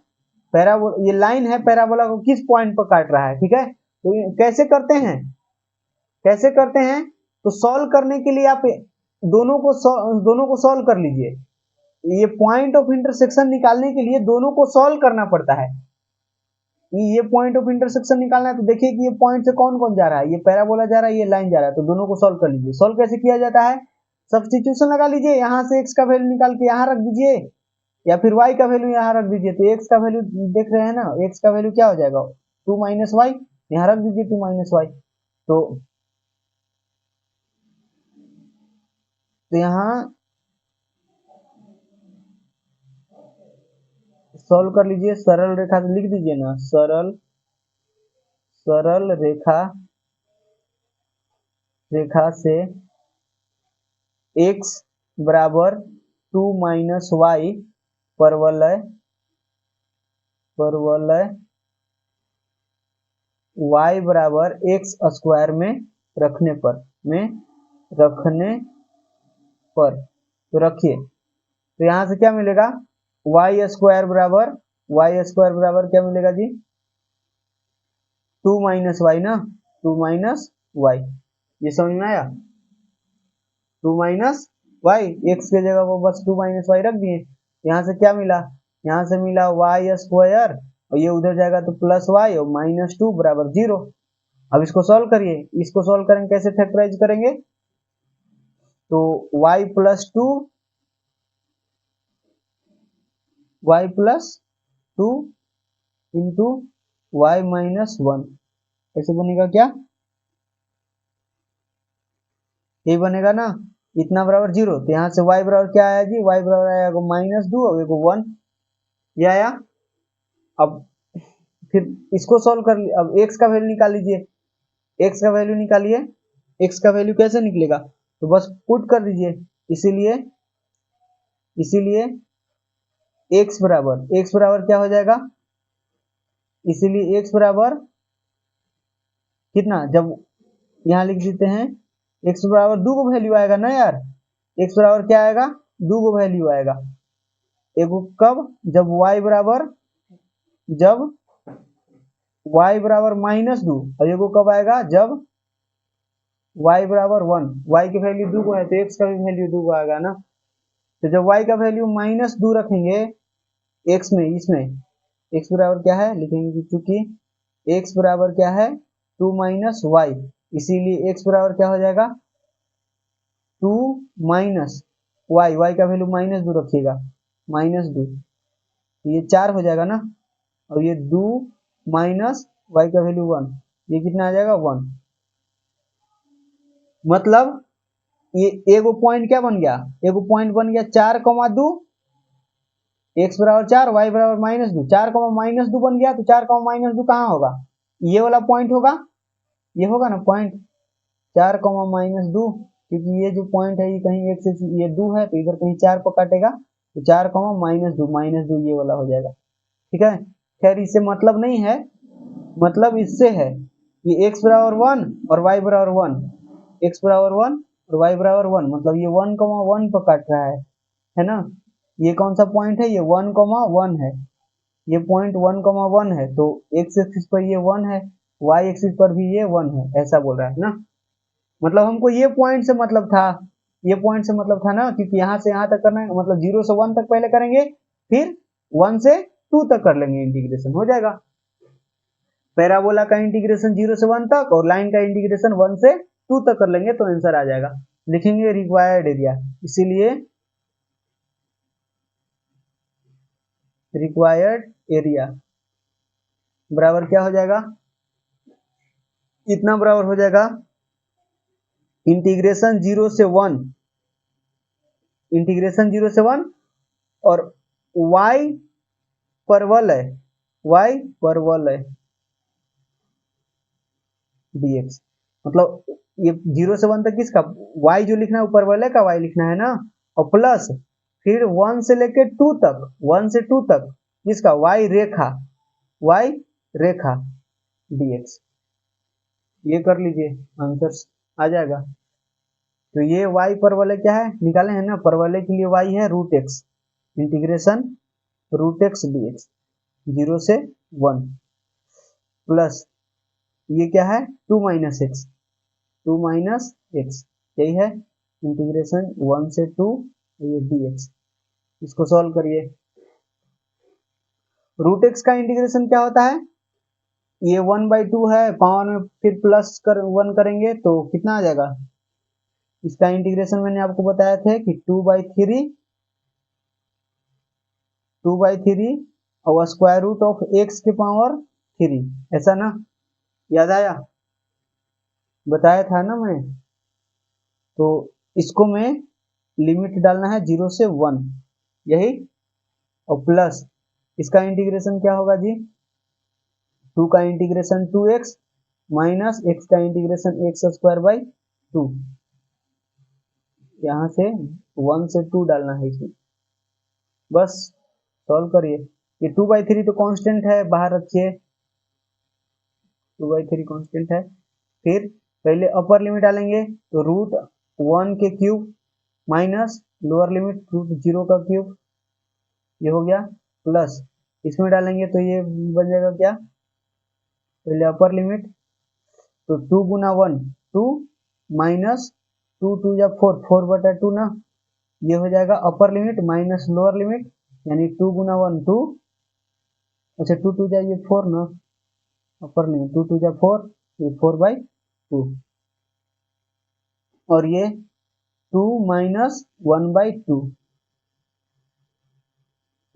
पैराबोला ये लाइन है, पैराबोला को किस पॉइंट पर काट रहा है, ठीक है। तो कैसे करते हैं, कैसे करते हैं, तो सॉल्व करने के लिए आप दोनों को सॉल्व कर लीजिए, ये पॉइंट ऑफ इंटरसेक्शन निकालने के लिए दोनों को सॉल्व करना पड़ता है, ये पॉइंट ऑफ इंटरसेक्शन निकालना है, तो देखिए कि ये पॉइंट से कौन कौन जा रहा है, ये पैराबोला जा रहा है, ये लाइन जा रहा है, तो दोनों को सॉल्व कर लीजिए। सॉल्व कैसे किया जाता है, सब्स्टिट्यूशन लगा लीजिए, यहाँ से x का वैल्यू निकाल के यहाँ रख दीजिए या फिर y का वैल्यू यहाँ रख दीजिए, तो x का वैल्यू देख रहे हैं ना, x का वैल्यू क्या हो जाएगा, 2 माइनस वाई, यहाँ रख दीजिए 2 माइनस वाई, तो यहाँ सॉल्व कर लीजिए, सरल रेखा से लिख दीजिए ना, सरल रेखा से x बराबर 2 माइनस वाई परवलय y बराबर x स्क्वायर में रखने पर तो रखिए, तो यहाँ से क्या मिलेगा, y स्क्वायर बराबर क्या मिलेगा जी, 2 माइनस वाई ना, 2 माइनस वाई, ये समझ में आया, 2 माइनस वाई, एक्स के जगह वो बस 2 माइनस वाई रख दिए, यहाँ से क्या मिला, यहाँ से मिला वाई स्क्वायर और ये उधर जाएगा तो प्लस वाई और -2 बराबर 0। अब इसको सॉल्व करिए, इसको सॉल्व करेंगे कैसे, फैक्टराइज करेंगे, तो y plus two into y minus one, ऐसे बनेगा क्या, ये बनेगा ना, इतना बराबर जीरो, तो यहाँ से y बराबर क्या आया जी, y बराबर आया माइनस टू और एगो वन, ये आया। अब फिर इसको सॉल्व कर लिया, अब x का वैल्यू निकाल लीजिए, x का वैल्यू निकालिए, x का वैल्यू कैसे निकलेगा, तो बस पुट कर दीजिए, इसीलिए x बराबर क्या हो जाएगा, इसीलिए x बराबर कितना, जब यहाँ लिख देते हैं x बराबर दो को वैल्यू आएगा ना यार, x बराबर क्या आएगा, दो को वैल्यू आएगा, एगो कब, जब y बराबर माइनस दो, और एगो कब आएगा, जब y बराबर वन, y की वैल्यू दो को है तो x का भी वैल्यू दो को आएगा ना, तो जब y का वैल्यू माइनस दो रखेंगे x में, इसमें x बराबर क्या है लिखेंगे, क्योंकि x बराबर क्या है टू माइनस वाई, इसीलिए x बराबर क्या हो जाएगा, टू माइनस वाई, वाई का वैल्यू माइनस दो रखिएगा, माइनस दो, तो ये चार हो जाएगा ना, और ये दो माइनस वाई का वैल्यू वन, ये कितना आ जाएगा वन, मतलब ये एगो पॉइंट क्या बन गया, एगो पॉइंट बन गया चार कमा दो, एक्स बराबर चार, वाई बराबर माइनस दो, चार कमा माइनस दो बन गया, तो चार कमा माइनस दो कहाँ होगा, ये वाला पॉइंट होगा, ये होगा ना पॉइंट, चार कमा माइनस दो, क्योंकि ये जो पॉइंट है ये कहीं एक से ये दो है, तो इधर कहीं चार को काटेगा, तो चार कमा माइनस दो ये वाला हो जाएगा, ठीक है। खैर इससे मतलब नहीं है, मतलब इससे है कि x बराबर वन और y बराबर वन, x बराबर वन और y बराबर वन, मतलब ये वन कमा वन पर काट रहा है ना, ये कौन सा पॉइंट है, ये वन कमा वन है, ये पॉइंट वन कमा वन है, तो x एक्सिस पर ये वन है, y एक्सिस पर भी ये वन है, ऐसा बोल रहा है ना, मतलब हमको ये पॉइंट से मतलब था, ये पॉइंट से मतलब था ना, क्योंकि यहाँ से यहाँ तक करना है, मतलब जीरो से वन तक पहले करेंगे, फिर वन से टू तक कर लेंगे, इंटीग्रेशन हो जाएगा, पैराबोला का इंटीग्रेशन जीरो से वन तक और लाइन का इंटीग्रेशन वन से टू तक कर लेंगे, तो आंसर आ जाएगा, लिखेंगे रिक्वायर्ड एरिया, इसीलिए रिक्वायर्ड एरिया बराबर क्या हो जाएगा, इतना बराबर हो जाएगा इंटीग्रेशन जीरो से वन, इंटीग्रेशन जीरो से वन, और y परवल है, y परवल है dx, मतलब ये जीरो से वन तक किसका, y जो लिखना है ऊपर वाले का y लिखना है ना, और प्लस फिर वन से लेके टू तक, वन से टू तक किसका, y रेखा, y रेखा dx, ये कर लीजिए आंसर आ जाएगा। तो ये y परवलय क्या है निकाले हैं ना, परवलय के लिए y है root x, integration root x dx zero से वन, प्लस ये क्या है two minus x, two minus x, यही है इंटीग्रेशन वन से टू, ये dx, इसको सॉल्व करिए, रूट एक्स का इंटीग्रेशन क्या होता है, ये वन बाई टू है, पावर में फिर प्लस कर वन करेंगे तो कितना आ जाएगा, इसका इंटीग्रेशन मैंने आपको बताया था कि टू बाई थ्री और स्क्वायर रूट ऑफ एक्स के पावर थ्री, ऐसा ना, याद आया, बताया था ना मैं, तो इसको मैं लिमिट डालना है जीरो से वन, यही, और प्लस इसका इंटीग्रेशन क्या होगा जी, टू का integration two x minus x का integration x square by two, यहाँ से वन से टू डालना है इसमें, बस सॉल्व करिए, ये टू बाई थ्री तो कांस्टेंट है, बाहर रखिए, टू बाई थ्री कांस्टेंट है, फिर पहले अपर लिमिट डालेंगे तो रूट वन के cube minus lower limit root zero का क्यूब, ये हो गया, प्लस इसमें डालेंगे तो ये बन जाएगा क्या, पहले अपर लिमिट, तो टू गुना one two minus two two या फोर, फोर बटा टू ना, ये हो जाएगा upper limit minus lower limit, यानी टू गुना वन टू, अच्छा टू टू जा ये फोर ना, अपर लिमिट टू टू जा फोर, ये फोर बाई टू, और ये 2 माइनस 1/2।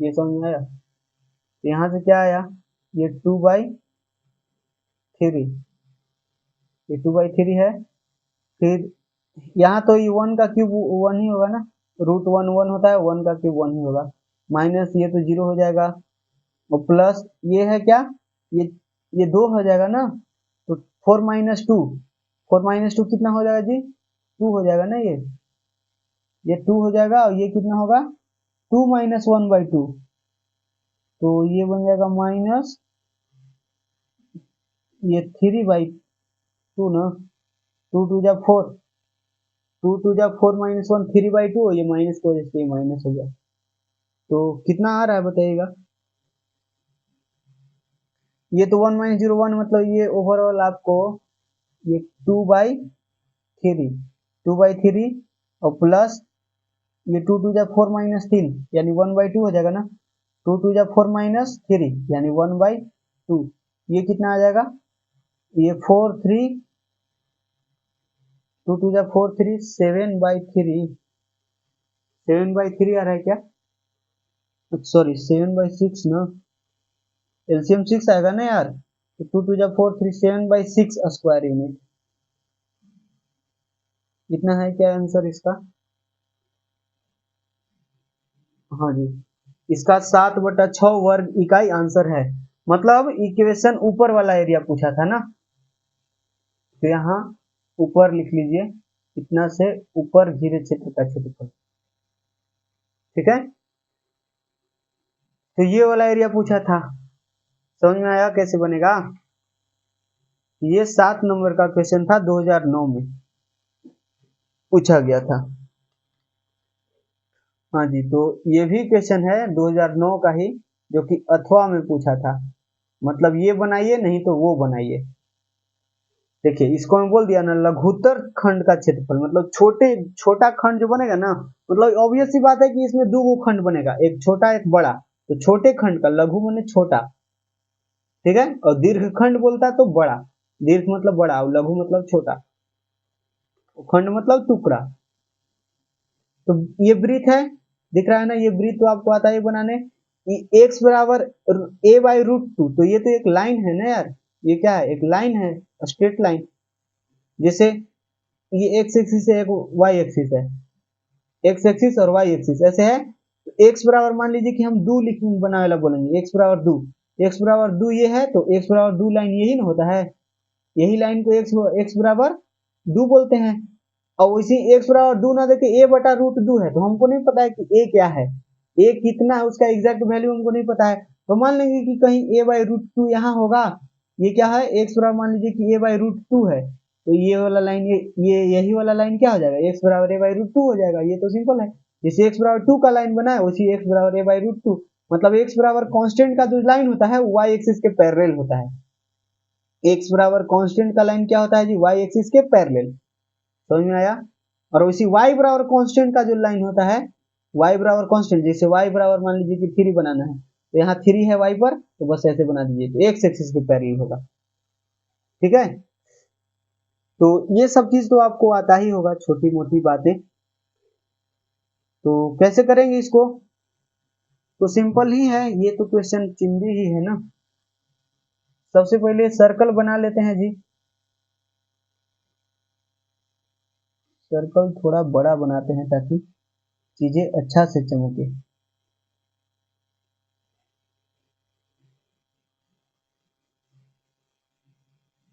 ये समझ में आया? यहाँ से क्या आया, ये 2/3, ये 2/3 है। फिर यहाँ तो ये 1 का क्यूब 1 ही होगा ना, √1 1 होता है, 1 का क्यूब 1 ही होगा। माइनस ये तो 0 हो जाएगा, और प्लस ये है क्या, ये ये 2 हो जाएगा ना, तो 4 माइनस 2, 4 माइनस 2 कितना हो जाएगा जी, 2 हो जाएगा ना, ये 2 हो जाएगा, और ये कितना होगा, 2 माइनस 1/2, तो ये बन जाएगा माइनस ये 3/2 ना, 2 2 जा 4, 2 2 जा 4 माइनस 1, 3/2, ये माइनस की वजह से माइनस हो गया। तो कितना आ रहा है बताइएगा, ये तो 1 माइनस 0 1, मतलब ये ओवरऑल आपको ये 2/3, 2/3, और प्लस ये 2 2 जा 4 माइनस 3, यानी 1/2 हो जाएगा ना, 2 2 जा 4 माइनस 3, यानी 1/2, ये कितना आ जाएगा, ये 4 3, 2 2 जा 4 3, 7/3, 7/3 आ रहा है क्या, सॉरी 7/6 ना, एलसीएम 6 आएगा ना यार, तो 2 2 जा 4 3, 7/6 स्क्वायर यूनिट, इतना है क्या आंसर इसका, हाँ जी, इसका 7/6 वर्ग इकाई आंसर है। मतलब इक्वेशन ऊपर वाला एरिया पूछा था ना, तो यहाँ ऊपर लिख लीजिए, इतना से ऊपर घेरे क्षेत्र का क्षेत्रफल, ठीक है। तो ये वाला एरिया पूछा था, समझ में आया कैसे बनेगा। ये 7 नंबर का क्वेश्चन था, 2009 में पूछा गया था। हाँ जी, तो ये भी क्वेश्चन है 2009 का ही, जो कि अथवा में पूछा था। मतलब ये बनाइए, नहीं तो वो बनाइए। देखिए इसको मैं बोल दिया ना, लघुत्तर खंड का क्षेत्रफल, मतलब छोटा खंड जो बनेगा ना, मतलब ऑब्वियस सी बात है कि इसमें दो गो खंड बनेगा, एक छोटा एक बड़ा, तो छोटे खंड का, लघु माने छोटा, ठीक है, और दीर्घ खंड बोलता है तो बड़ा, दीर्घ मतलब बड़ा और लघु मतलब छोटा, खंड मतलब टुकड़ा। तो ये वृत्त है, दिख रहा है ना, ये वृत्त तो आपको आता है बनाने, एक्स बराबर a/√2, तो ये तो एक लाइन है ना यार, ये क्या है, एक लाइन है, स्ट्रेट लाइन, जैसे ये एक्स एक्सिस है, एक वाई एक्सिस है, एक्स एक्सिस और वाई एक्सिस ऐसे है। तो एक्स बराबर मान लीजिए कि हम दो लिख बना वाला बोलेंगे, एक्स बराबर 2, एक्स बराबर 2 ये है, तो एक्स बराबर 2 लाइन यही ना होता है, यही लाइन को एक्स बराबर 2 बोलते हैं। और वैसे एक्स बराबर 2 ना देके a/√2 है, तो हमको नहीं पता है कि a क्या है, a कितना है, उसका एग्जैक्ट वैल्यू हमको नहीं पता है, तो मान लेंगे कि कहीं a/√2 यहाँ होगा, ये क्या है, एक्स बराबर मान लीजिए कि a/√2 है, तो ये वाला लाइन, ये यही वाला लाइन क्या हो जाएगा, एक्स बराबर a/√2 हो जाएगा, ये तो सिंपल है। जैसे एक्स बराबर 2 का लाइन बना है, उसी एक्स बराबर a/√2, मतलब एक्स बराबर कांस्टेंट का जो लाइन होता है वाई एक्सिस के पैरेलल होता है, एक्स बराबर कांस्टेंट का लाइन क्या होता है जी, वाई एक्सिस के पैरेलल, समझ में आया। और उसी y बराबर कांस्टेंट का जो लाइन होता है, y बराबर कांस्टेंट, जैसे y बराबर मान लीजिए कि 3 बनाना है, तो यहाँ 3 है y पर, तो बस ऐसे बना दीजिए, तो एक्स एक्सिस के पैरेलल होगा, ठीक है। तो ये सब चीज तो आपको आता ही होगा, छोटी मोटी बातें। तो कैसे करेंगे इसको, तो सिंपल ही है, ये तो क्वेश्चन चिंदी ही है ना। सबसे पहले सर्कल बना लेते हैं जी, सर्कल थोड़ा बड़ा बनाते हैं ताकि चीजें अच्छा से चमके।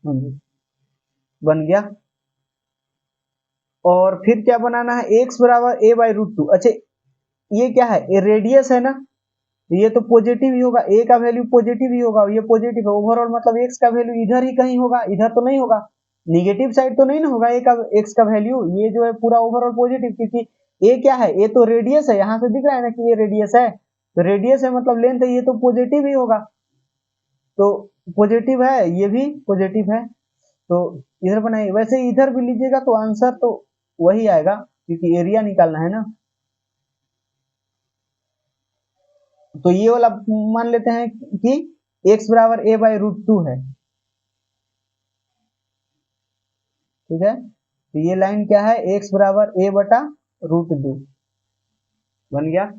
हाँ जी, बन गया। और फिर क्या बनाना है, एक्स बराबर a/√2, अच्छा ये क्या है, ये रेडियस है ना, ये तो पॉजिटिव ही होगा, a का वैल्यू पॉजिटिव ही होगा, ये पॉजिटिव है, ओवरऑल मतलब x का वैल्यू इधर ही कहीं होगा, इधर तो नहीं होगा, निगेटिव साइड तो नहीं ना होगा a का, x का वैल्यू, ये जो है पूरा ओवरऑल पॉजिटिव, क्योंकि a क्या है, a तो रेडियस है, यहाँ से दिख रहा है ना कि ये रेडियस है, तो रेडियस है मतलब लेंथ है, ये तो पॉजिटिव ही होगा, तो पॉजिटिव है, ये भी पॉजिटिव है, तो इधर बनाइए, वैसे इधर भी लीजिएगा तो आंसर तो वही आएगा, क्योंकि एरिया निकालना है ना। तो ये वाला मान लेते हैं कि x बराबर a/√2 है, ठीक है। तो ये लाइन क्या है, x बराबर a/√2 √2 बन गया।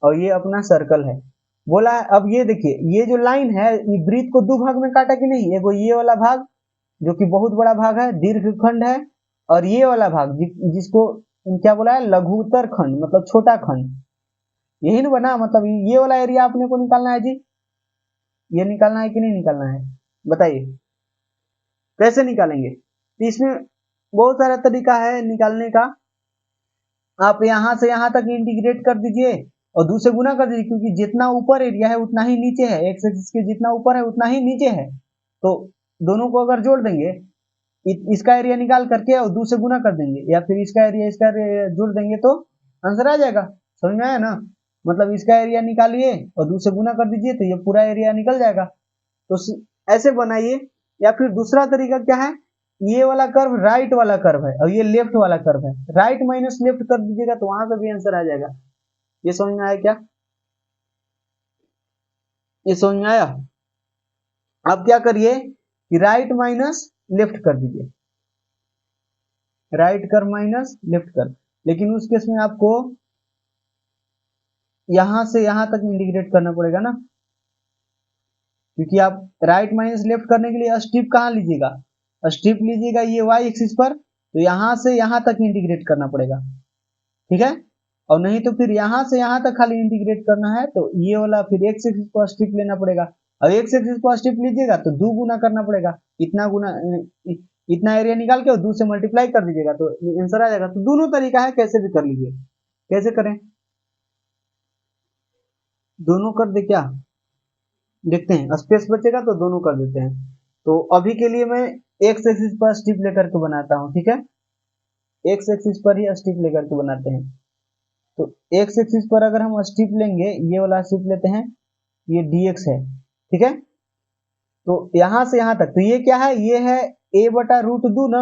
और ये अपना सर्कल है। बोला अब ये देखिए, ये जो लाइन है ये वृत्त को दो भाग में काटा कि नहीं, एगो ये वाला भाग जो कि बहुत बड़ा भाग है, दीर्घखंड है, और ये वाला भाग जिसको क्या बोला है, लघुत्तर खंड मतलब छोटा खंड। यही ना बना, मतलब ये वाला एरिया अपने को निकालना है जी। ये निकालना है कि नहीं निकालना है, बताइए कैसे निकालेंगे। तो इसमें बहुत सारा तरीका है निकालने का। आप यहाँ से यहाँ तक इंटीग्रेट कर दीजिए और 2 से गुना कर दीजिए, क्योंकि जितना ऊपर एरिया है उतना ही नीचे है, एक्स एक्सिस के जितना ऊपर है उतना ही नीचे है। तो दोनों को अगर जोड़ देंगे, इसका एरिया निकाल करके और 2 से गुना कर देंगे, या फिर इसका एरिया जोड़ देंगे तो आंसर आ जाएगा। समझ में आया ना, मतलब इसका एरिया निकालिए और 2 से गुना कर दीजिए तो ये पूरा एरिया निकल जाएगा। तो ऐसे बनाइए। या फिर दूसरा तरीका क्या है, ये वाला कर्व राइट वाला कर्व है और ये लेफ्ट वाला कर्व है, राइट माइनस लेफ्ट कर दीजिएगा तो वहां से भी आंसर आ जाएगा। ये समझ में आया क्या, ये समझ में आया। अब क्या करिए कि राइट माइनस लेफ्ट कर दीजिए, right curve minus left curve. लेकिन उस केस में आपको यहां से यहां तक इंटीग्रेट करना पड़ेगा ना, क्योंकि आप राइट माइनस लेफ्ट करने के लिए स्ट्रिप कहाँ लीजिएगा, स्ट्रिप लीजिएगा ये वाई एक्सिस पर, तो यहां से यहां तक इंटीग्रेट करना पड़ेगा, ठीक है। और नहीं तो फिर यहां से यहां तक खाली इंटीग्रेट करना है तो ये वाला फिर एक्स एक्सिस पर स्ट्रिप लेना पड़ेगा। और एक्स एक्सिस पर स्ट्रिप लीजिएगा तो 2 गुना करना पड़ेगा, इतना गुना, इतना एरिया निकाल के और 2 से मल्टीप्लाई कर दीजिएगा तो आंसर आ जाएगा। तो दोनों तरीका है, कैसे भी कर लीजिए। कैसे करें, दोनों कर दे क्या, देखते हैं, स्पेस बचेगा तो दोनों कर देते हैं। तो अभी के लिए मैं एक्स एक्सिस पर स्ट्रिप लेकर के बनाता हूँ, ठीक है, एक्स एक्सिस पर ही स्ट्रिप लेकर के बनाते हैं। तो एक्स एक्सिस पर अगर हम स्ट्रिप लेंगे, ये वाला स्ट्रिप लेते हैं, ये dx है, ठीक है। तो यहां से यहां तक, तो ये क्या है, ये है a/√2 ना,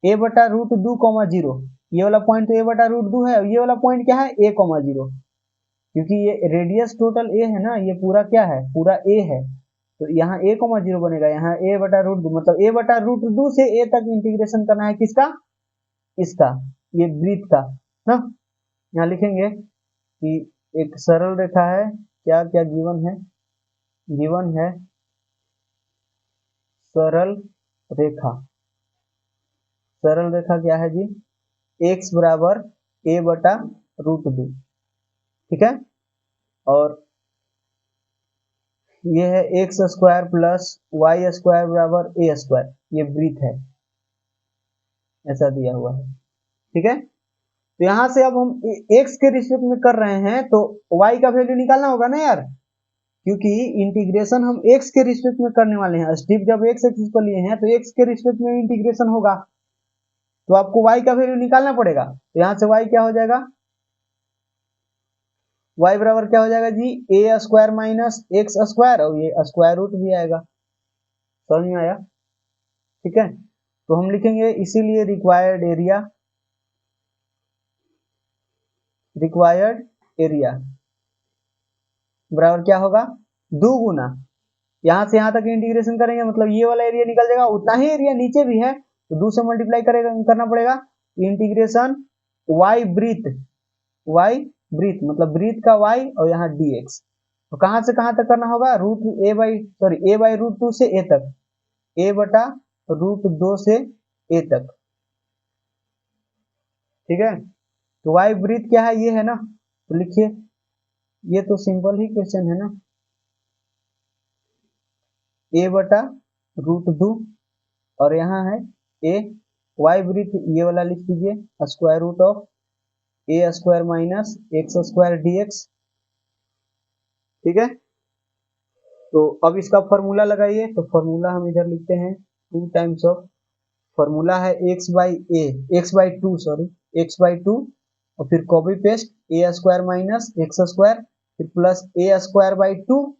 a/√2, 0। ये वाला पॉइंट तो a/√2 है, और ये वाला पॉइंट क्या है, a,0, क्योंकि ये रेडियस टोटल a है ना, ये पूरा क्या है, पूरा a है। तो यहाँ a,0 बनेगा, यहाँ a/√2 मतलब a/√2 से a तक इंटीग्रेशन करना है, किसका, इसका, ये वृत्त का ना। यहाँ लिखेंगे कि एक सरल रेखा है, क्या क्या गिवन है, गिवन है सरल रेखा, सरल रेखा क्या है जी, x बराबर a/√2, ठीक है। और ये है x² प्लस y² बराबर a², ये वृत्त है, ऐसा दिया हुआ है, ठीक है। तो यहां से अब हम x के रिस्पेक्ट में कर रहे हैं तो y का वैल्यू निकालना होगा ना यार, क्योंकि इंटीग्रेशन हम x के रिस्पेक्ट में करने वाले हैं, स्ट्रिप जब x एक्सिस पर लिए हैं तो x के रिस्पेक्ट में इंटीग्रेशन होगा, तो आपको y का वैल्यू निकालना पड़ेगा। तो यहाँ से y क्या हो जाएगा, y बराबर क्या हो जाएगा जी, a² माइनस x², और ये स्क्वायर रूट भी आएगा। समझ में आया, ठीक है। तो हम लिखेंगे इसीलिए रिक्वायर्ड एरिया, रिक्वायर्ड एरिया बराबर क्या होगा, 2 गुना, यहां से यहां तक इंटीग्रेशन करेंगे मतलब ये वाला एरिया निकल जाएगा, उतना ही एरिया नीचे भी है तो 2 से मल्टीप्लाई करेगा, करना पड़ेगा। इंटीग्रेशन y वृत्त, y वृत्त मतलब वृत्त का y और यहाँ dx, तो कहां से कहां तक करना होगा, a/√2 से a तक, a/√2 से a तक, ठीक है। तो y वृत्त क्या है, ये है ना, तो लिखिए, ये तो सिंपल ही क्वेश्चन है ना, a/√2 और यहाँ है a, y वृत्त ये वाला लिख दीजिए, square root of a² minus x² dx, ठीक है। तो अब इसका फॉर्मूला लगाइए, तो फॉर्मूला हम इधर लिखते हैं 2 टाइम्स ऑफ, फॉर्मूला है x/2 सॉरी, x/2 और फिर copy paste a² minus x², फिर प्लस a²/2,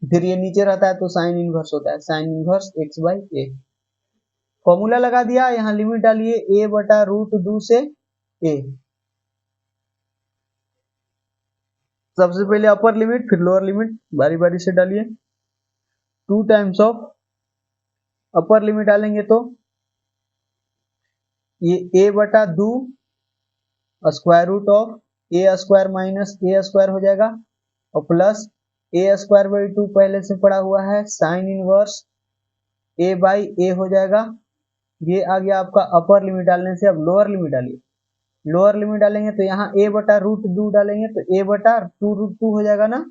फिर ये नीचे रहता है तो साइन इनवर्स होता है, साइन इनवर्स x/a। फॉर्मूला लगा दिया, यहाँ लिमिट डालिए a/√2 से a, सबसे पहले अपर लिमिट फिर लोअर लिमिट बारी बारी से डालिए। 2 टाइम्स ऑफ अपर लिमिट डालेंगे तो ये a/2 square root of a square minus a square हो जाएगा और प्लस ए स्क्वायर बाई 2 पहले से पड़ा हुआ है साइन इनवर्स ए बाई ए हो जाएगा। ये आ गया आपका अपर लिमिट डालने से। अब लोअर लिमिट डालिए, लोअर लिमिट डालेंगे तो यहाँ ए बटा रूट 2 डालेंगे तो ए बटा 2 रूट 2 हो जाएगा ना,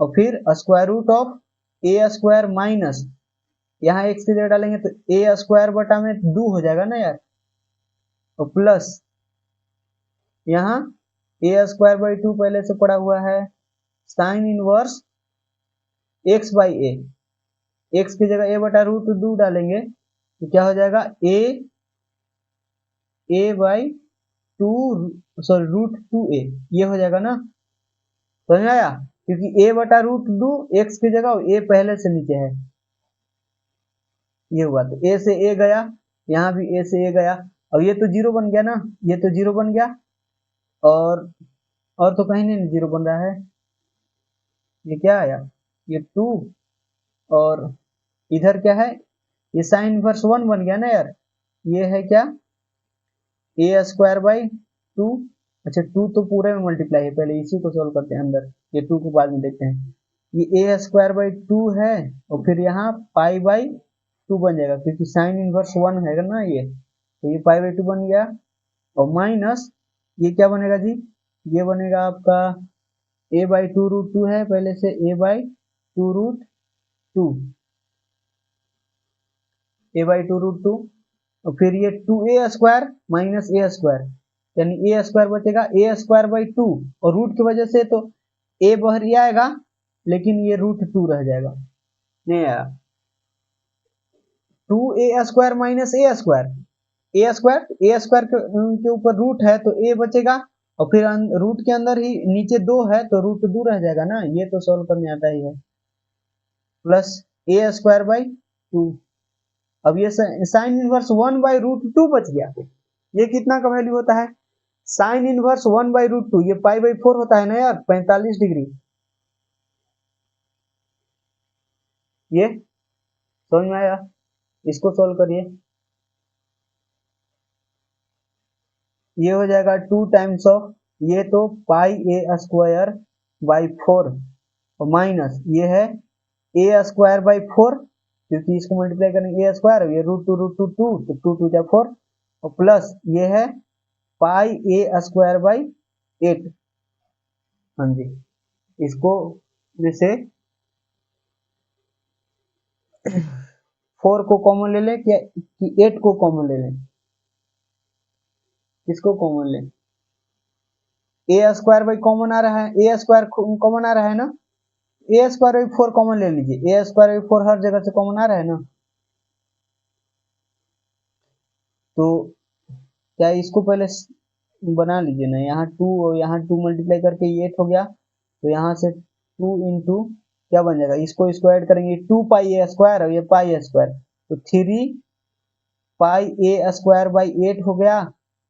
और फिर square root of a square minus यहाँ एक्स की जगह डालेंगे तो ए स्क्वायर बटा में 2 हो जाएगा ना यार, और प्लस यहाँ ए स्क्वायर बाई 2 पहले से पड़ा हुआ है sign inverse x by a, एक्स की जगह ए बटा रूट 2 डालेंगे तो क्या हो जाएगा ए बाई 2 सॉरी रूट 2a, ये हो जाएगा ना, समझ में आया? क्योंकि a बटा रूट 2 एक्स की जगह a पहले से नीचे है, ये हुआ तो a से a गया, यहाँ भी a से a गया। अब ये तो जीरो बन गया ना, ये तो जीरो बन गया और तो कहीं नहीं जीरो बन रहा है। ये क्या आया, ये 2 और इधर क्या है, ये साइन इनवर्स 1 बन गया ना यार। ये है क्या, ए स्क्वायर बाई 2, अच्छा 2 तो पूरे में मल्टीप्लाई है, पहले इसी को सोल्व करते हैं अंदर, ये 2 को बाद में देखते हैं। ये ए स्क्वायर बाई 2 है और फिर यहाँ पाई बाई 2 बन जाएगा क्योंकि साइन इनवर्स 1 है ना ये, तो ये पाई बाई 2 बन गया और माइनस ये क्या बनेगा जी, ये बनेगा आपका ए बाई 2 रूट 2 है पहले से, a by 2 root 2, a by 2 root 2 और फिर ये 2a square minus a square, यानी ए स्क्वायर बचेगा ए स्क्वायर बाई 2 और रूट की वजह से तो a बाहर ही आएगा लेकिन ये रूट 2 रह जाएगा, नहीं आया। 2a square minus a square, A square के ऊपर रूट है तो a बचेगा और फिर रूट के अंदर ही नीचे 2 है तो रूट 2 रह जाएगा ना, ये तो सॉल्व करने आता ही है, प्लस ए स्क्वायर बाई 2। अब ये साइन इनवर्स 1 बाई रूट 2 बच गया, ये कितना का वैल्यू होता है, साइन इनवर्स 1 बाई रूट 2, ये पाई बाई 4 होता है ना यार, 45 डिग्री। ये समझ में आया, इसको सोल्व करिए, ये हो जाएगा 2 टाइम्स ऑफ ये तो पाई ए स्क्वायर बाई 4 और माइनस ये है ए स्क्वायर बाई 4 क्योंकि इसको मल्टीप्लाई करेंगे ए स्क्वायर, ये रूट 2 रूट 2 2 तो 2 2 जा 4 और प्लस ये है पाई ए स्क्वायर बाई 8। हाँ जी, इसको जैसे 4 को कॉमन ले लें क्या कि 8 को कॉमन ले लें, किसको कॉमन लें, ए स्क्वायर बाई कॉमन आ रहा है, ए स्क्वायर कॉमन आ रहा है ना, ए स्क्वायर बाई 4 कॉमन ले लीजिए, ए स्क्वायर बाई 4 हर जगह से कॉमन आ रहा है ना, तो क्या इसको पहले बना लीजिए ना, यहाँ 2 और यहाँ 2 मल्टीप्लाई करके ये 8 हो गया तो यहाँ से 2 इंटू क्या बन जाएगा, इसको ऐड करेंगे 2 पाई ए स्क्वायर और ये पाई ए स्क्वायर तो 3 पाई ए स्क्वायर बाई 8 हो गया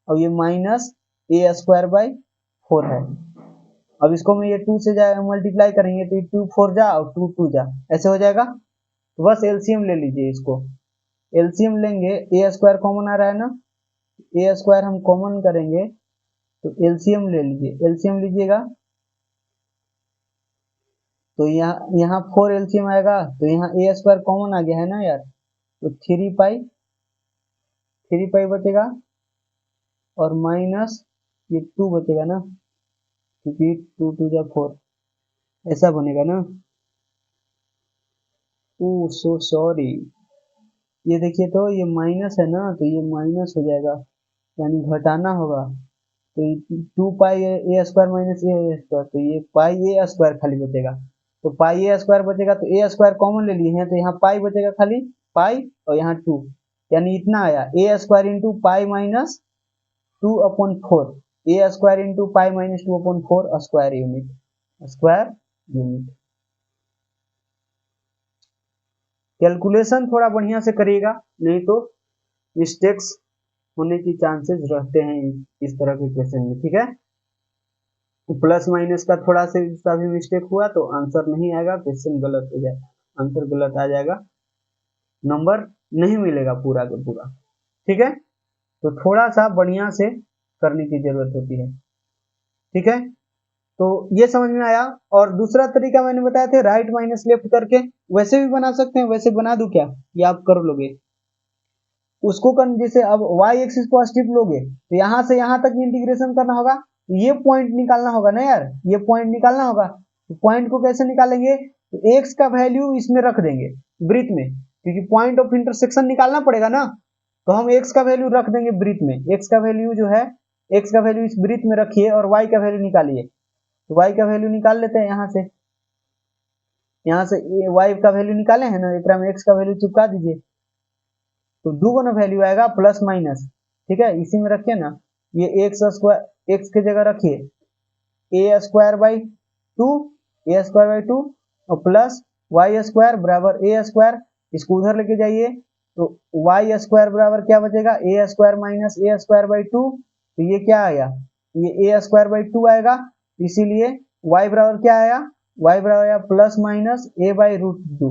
और ये माइनस ए स्क्वायर बाई 4 है। अब इसको मैं ये 2 से मल्टीप्लाई करेंगे तो 2 4 जा और 2 2 जा, ऐसे हो जाएगा। तो बस एलसीएम ले लीजिए, इसको एलसीएम लेंगे, ए स्क्वायर कॉमन आ रहा है ना, ए स्क्वायर हम कॉमन करेंगे तो एलसीएम ले लीजिए, एलसीएम लीजिएगा तो यहाँ 4 एलसीएम आएगा तो यहाँ ए स्क्वायर कॉमन आ गया है ना यार, तो 3 पाई बचेगा और माइनस ये 2 बचेगा ना क्योंकि 2 2 जा 4, ऐसा बनेगा ना। ओह सो सॉरी, ये देखिए तो ये माइनस है ना तो ये माइनस हो जाएगा यानी घटाना होगा, तो 2 पाई ए स्क्वायर माइनस ए स्क्वायर तो ये पाई ए स्क्वायर खाली बचेगा, तो पाई ए स्क्वायर बचेगा तो ए स्क्वायर कॉमन ले लिए हैं तो यहाँ पाई बचेगा खाली पाई और यहाँ 2 यानी इतना आया a square into pi minus 2 upon 4, a square into pi minus 2 upon 4 square unit. Calculation थोड़ा बढ़िया से करिएगा नहीं तो मिस्टेक्स होने की चांसेस रहते हैं इस तरह के क्वेश्चन में, ठीक है। प्लस माइनस का थोड़ा सा भी मिस्टेक हुआ तो आंसर नहीं आएगा, क्वेश्चन गलत हो जाएगा, आंसर गलत आ जाएगा, नंबर नहीं मिलेगा पूरा का पूरा, ठीक है। तो थोड़ा सा बढ़िया से करने की जरूरत होती है। ठीक है, तो ये समझ में आया। और दूसरा तरीका मैंने बताया था राइट माइनस लेफ्ट करके, वैसे भी बना सकते हैं, वैसे बना दूं क्या, ये आप कर लोगे उसको कर। जैसे अब y एक्सिस पॉजिटिव लोगे तो यहाँ से यहाँ तक इंटीग्रेशन करना होगा, ये पॉइंट निकालना होगा ना यार, ये पॉइंट निकालना होगा। तो पॉइंट को कैसे निकालेंगे, तो x का वैल्यू इसमें रख देंगे ब्रीथ में, क्योंकि पॉइंट ऑफ इंटरसेक्शन निकालना पड़ेगा ना, तो हम x का वैल्यू रख देंगे ब्रीथ में। x का वैल्यू जो है, x का वैल्यू इस ब्रीथ में रखिए और y का वैल्यू निकालिए। तो y का वैल्यू निकाल लेते हैं यहाँ से y का वैल्यू निकाले है ना, एक में x का वैल्यू चिपका दीजिए, तो दुगुना वैल्यू आएगा प्लस माइनस। ठीक है, इसी में रखिए ना, ये एक्स स्क्वायर एक्स की जगह रखिए a square by two, a square by two और प्लस वाई स्क्वायर बराबर ए स्क्वायर, इसको उधर लेके जाइए तो वाई स्क्वायर बराबर क्या बचेगा, a square minus a square by two, तो ये क्या आया, ये ए स्क्वायर बाई टू आएगा, इसीलिए वाई बराबर क्या आया, वाई बराबर आया plus minus a by root two,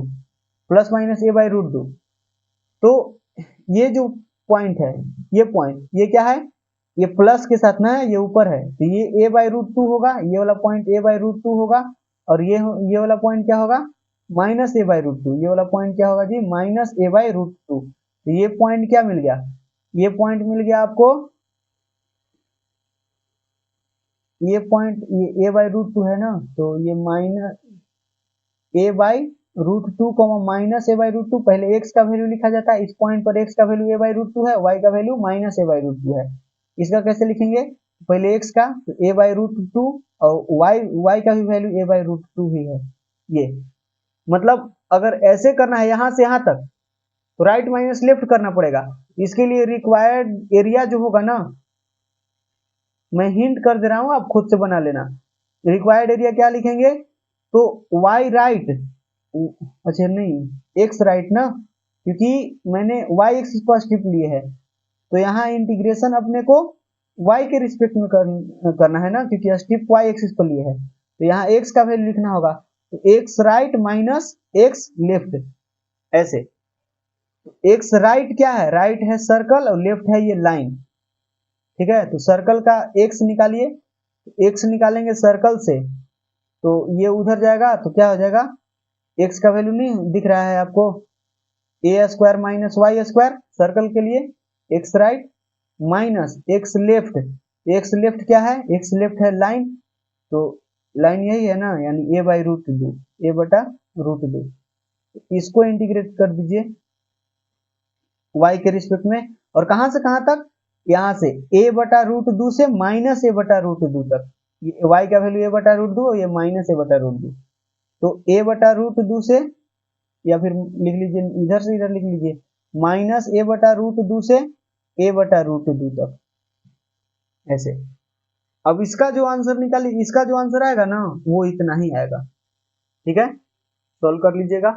plus minus a by root two. तो ये जो पॉइंट है, ये पॉइंट ये क्या है, ये प्लस के साथ ना है, ये ऊपर है, तो ये a बाई रूट टू होगा, ये वाला point a by root two होगा, और ये वाला पॉइंट क्या होगा, minus a by root two, ये वाला पॉइंट क्या होगा जी, minus a by root two. तो ये पॉइंट क्या मिल गया, ये पॉइंट मिल गया आपको, ये पॉइंट ये a बाई रूट टू है ना, तो ये minus a by root two minus a by root two, पहले एक्स का वैल्यू लिखा जाता है, इस पॉइंट पर एक्स का value a by root two है, वाई का value minus a by root two है। इसका कैसे लिखेंगे, पहले एक्स का तो ए बाई रूट टू और वाई का भी value a by root two ही है। ये मतलब अगर ऐसे करना है यहाँ से यहाँ तक तो राइट माइनस लेफ्ट करना पड़ेगा। इसके लिए रिक्वायर्ड एरिया जो होगा ना, मैं हिंट कर दे रहा हूँ, आप खुद से बना लेना। रिक्वायर्ड एरिया क्या लिखेंगे, तो वाई राइट, अच्छा नहीं एक्स राइट ना, क्योंकि मैंने वाई एक्सिस पॉजिटिव लिए है, तो यहाँ इंटीग्रेशन अपने को वाई के रिस्पेक्ट में करना है ना, क्योंकि स्टिप वाई एक्सिस पर लिए है, तो यहाँ एक्स का वैल्यू लिखना होगा, तो x right minus x left, ऐसे। एक्स राइट क्या है, राइट है सर्कल और लेफ्ट है ये लाइन। ठीक है, तो सर्कल का एक्स निकालिए, एक्स निकालेंगे सर्कल से तो ये उधर जाएगा, तो क्या हो जाएगा, एक्स का वैल्यू नहीं दिख रहा है आपको, a square minus y square circle के लिए, x right minus x left, x left क्या है, एक्स लेफ्ट है लाइन, तो लाइन यही है ना, यानी a by root two, a बटा रूट टू, इसको इंटीग्रेट कर दीजिए वाई के रिस्पेक्ट में, और कहां से कहां तक, यहां से ए बटा रूट दो से माइनस ए बटा रूट दो तक, वाई का वैल्यू ए बटा रूट दो और ये माइनस ए बटा रूट दो, तो ए बटा रूट दो से, या फिर लिख लीजिए इधर से इधर लिख लीजिए, माइनस ए बटा रूट दो से ए बटा रूट दो तक, ऐसे। अब इसका जो आंसर निकालिए, इसका जो आंसर आएगा ना वो इतना ही आएगा। ठीक है, सॉल्व कर लीजिएगा।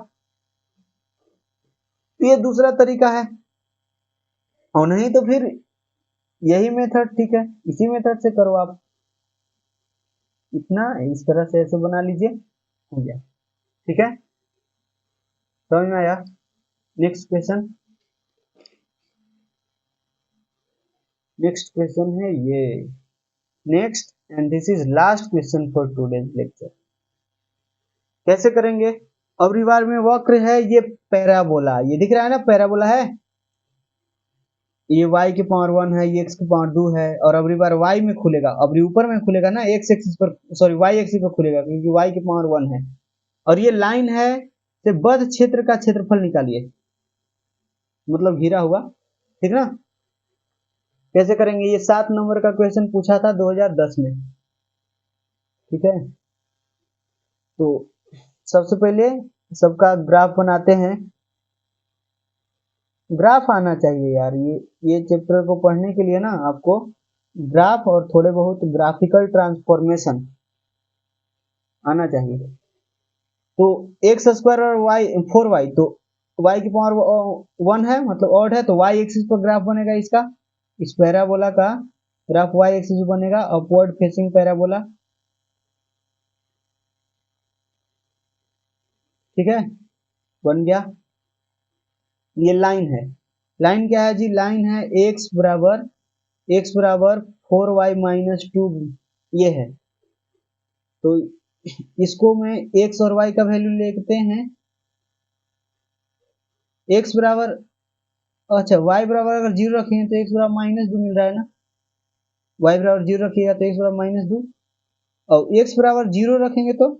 तो ये दूसरा तरीका है, और नहीं तो फिर यही मेथड ठीक है, इसी मेथड से करो आप, इतना इस तरह से ऐसे बना लीजिए, हो गया। ठीक है, समझ में आया। नेक्स्ट क्वेश्चन, नेक्स्ट क्वेश्चन है ये, next and this is last question for today's lecture. कैसे करेंगे, अब बार में वक्र है ये पैराबोला, ये दिख रहा है ना पैराबोला है, ये y की पावर 1 है, ये x की पावर 2 है, और अबरी बार y में खुलेगा, अबरी ऊपर में खुलेगा ना x एक्सिस पर, सॉरी y एक्सिस पर खुलेगा क्योंकि y की पावर 1 है, और ये लाइन है, से बद्ध क्षेत्र का क्षेत्रफल निकालिए, मतलब घिरा हुआ। ठीक ना, कैसे करेंगे, ये 7 नंबर का क्वेश्चन पूछा था 2010 में। ठीक है, तो सबसे पहले सबका ग्राफ बनाते हैं, ग्राफ आना चाहिए यार, ये चैप्टर को पढ़ने के लिए ना आपको ग्राफ और थोड़े बहुत ग्राफिकल ट्रांसफॉर्मेशन आना चाहिए। तो एक्स स्क्वायर और वाई 4y, तो y की पावर 1 है मतलब ऑड है, तो y एक्सिस पर ग्राफ बनेगा इसका, इस पैराबोला का ग्राफ y एक्सिस बनेगा, अपवर्ड फेसिंग पैराबोला। ठीक है, बन गया। ये लाइन है, लाइन क्या है जी, लाइन है x बराबर x बराबर 4y माइनस 2 ये है। तो इसको में x और y का वैल्यू लेते हैं। x बराबर, अच्छा y बराबर अगर 0 रखेंगे तो x बराबर माइनस 2 मिल रहा है ना, y बराबर 0 रखिएगा तो x बराबर माइनस 2, और x बराबर 0 रखेंगे तो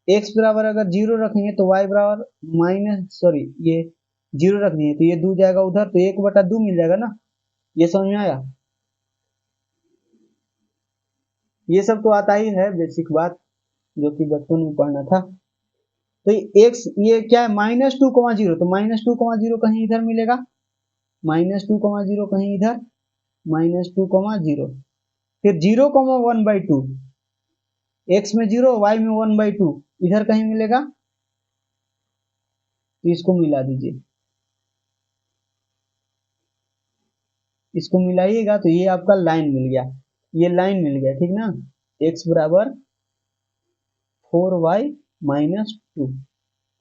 x बराबर अगर 0 रखेंगे तो y बराबर माइनस, सॉरी ये 0 रख दिए तो ये 2 जाएगा उधर, तो 1/2 मिल जाएगा ना। ये समझ में आया? ये सब तो आता ही है, बेसिक बात जो कि बचपन में पढ़ना था। तो x ये क्या है, -2,0, तो -2,0 कहीं इधर मिलेगा, -2,0 कहीं इधर, -2,0, फिर 0,1/2, x में 0 y में 1/2 इधर कहीं मिलेगा, तो इसको मिला दीजिए, इसको मिलाइएगा तो ये आपका लाइन मिल गया, ये लाइन मिल गया, ठीक ना। x बराबर 4y माइनस 2।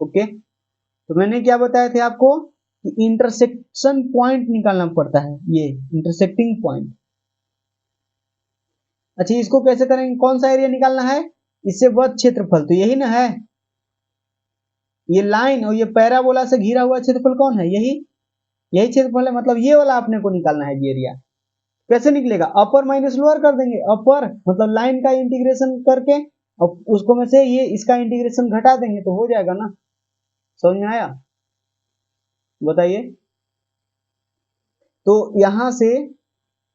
ओके, तो मैंने क्या बताया थे आपको कि इंटरसेक्शन पॉइंट निकालना पड़ता है, ये इंटरसेक्टिंग पॉइंट। अच्छा, इसको कैसे करेंगे, कौन सा एरिया निकालना है, इससे वह क्षेत्रफल, तो यही ना है, ये लाइन और ये पैराबोला से घिरा हुआ क्षेत्रफल कौन है, यही यही क्षेत्रफल है, मतलब ये वाला आपने को निकालना है ये एरिया। कैसे निकलेगा, अपर माइनस लोअर कर देंगे, अपर मतलब लाइन का इंटीग्रेशन करके और उसको में से ये इसका इंटीग्रेशन घटा देंगे तो हो जाएगा ना। समझ में आया, बताइए। तो यहां से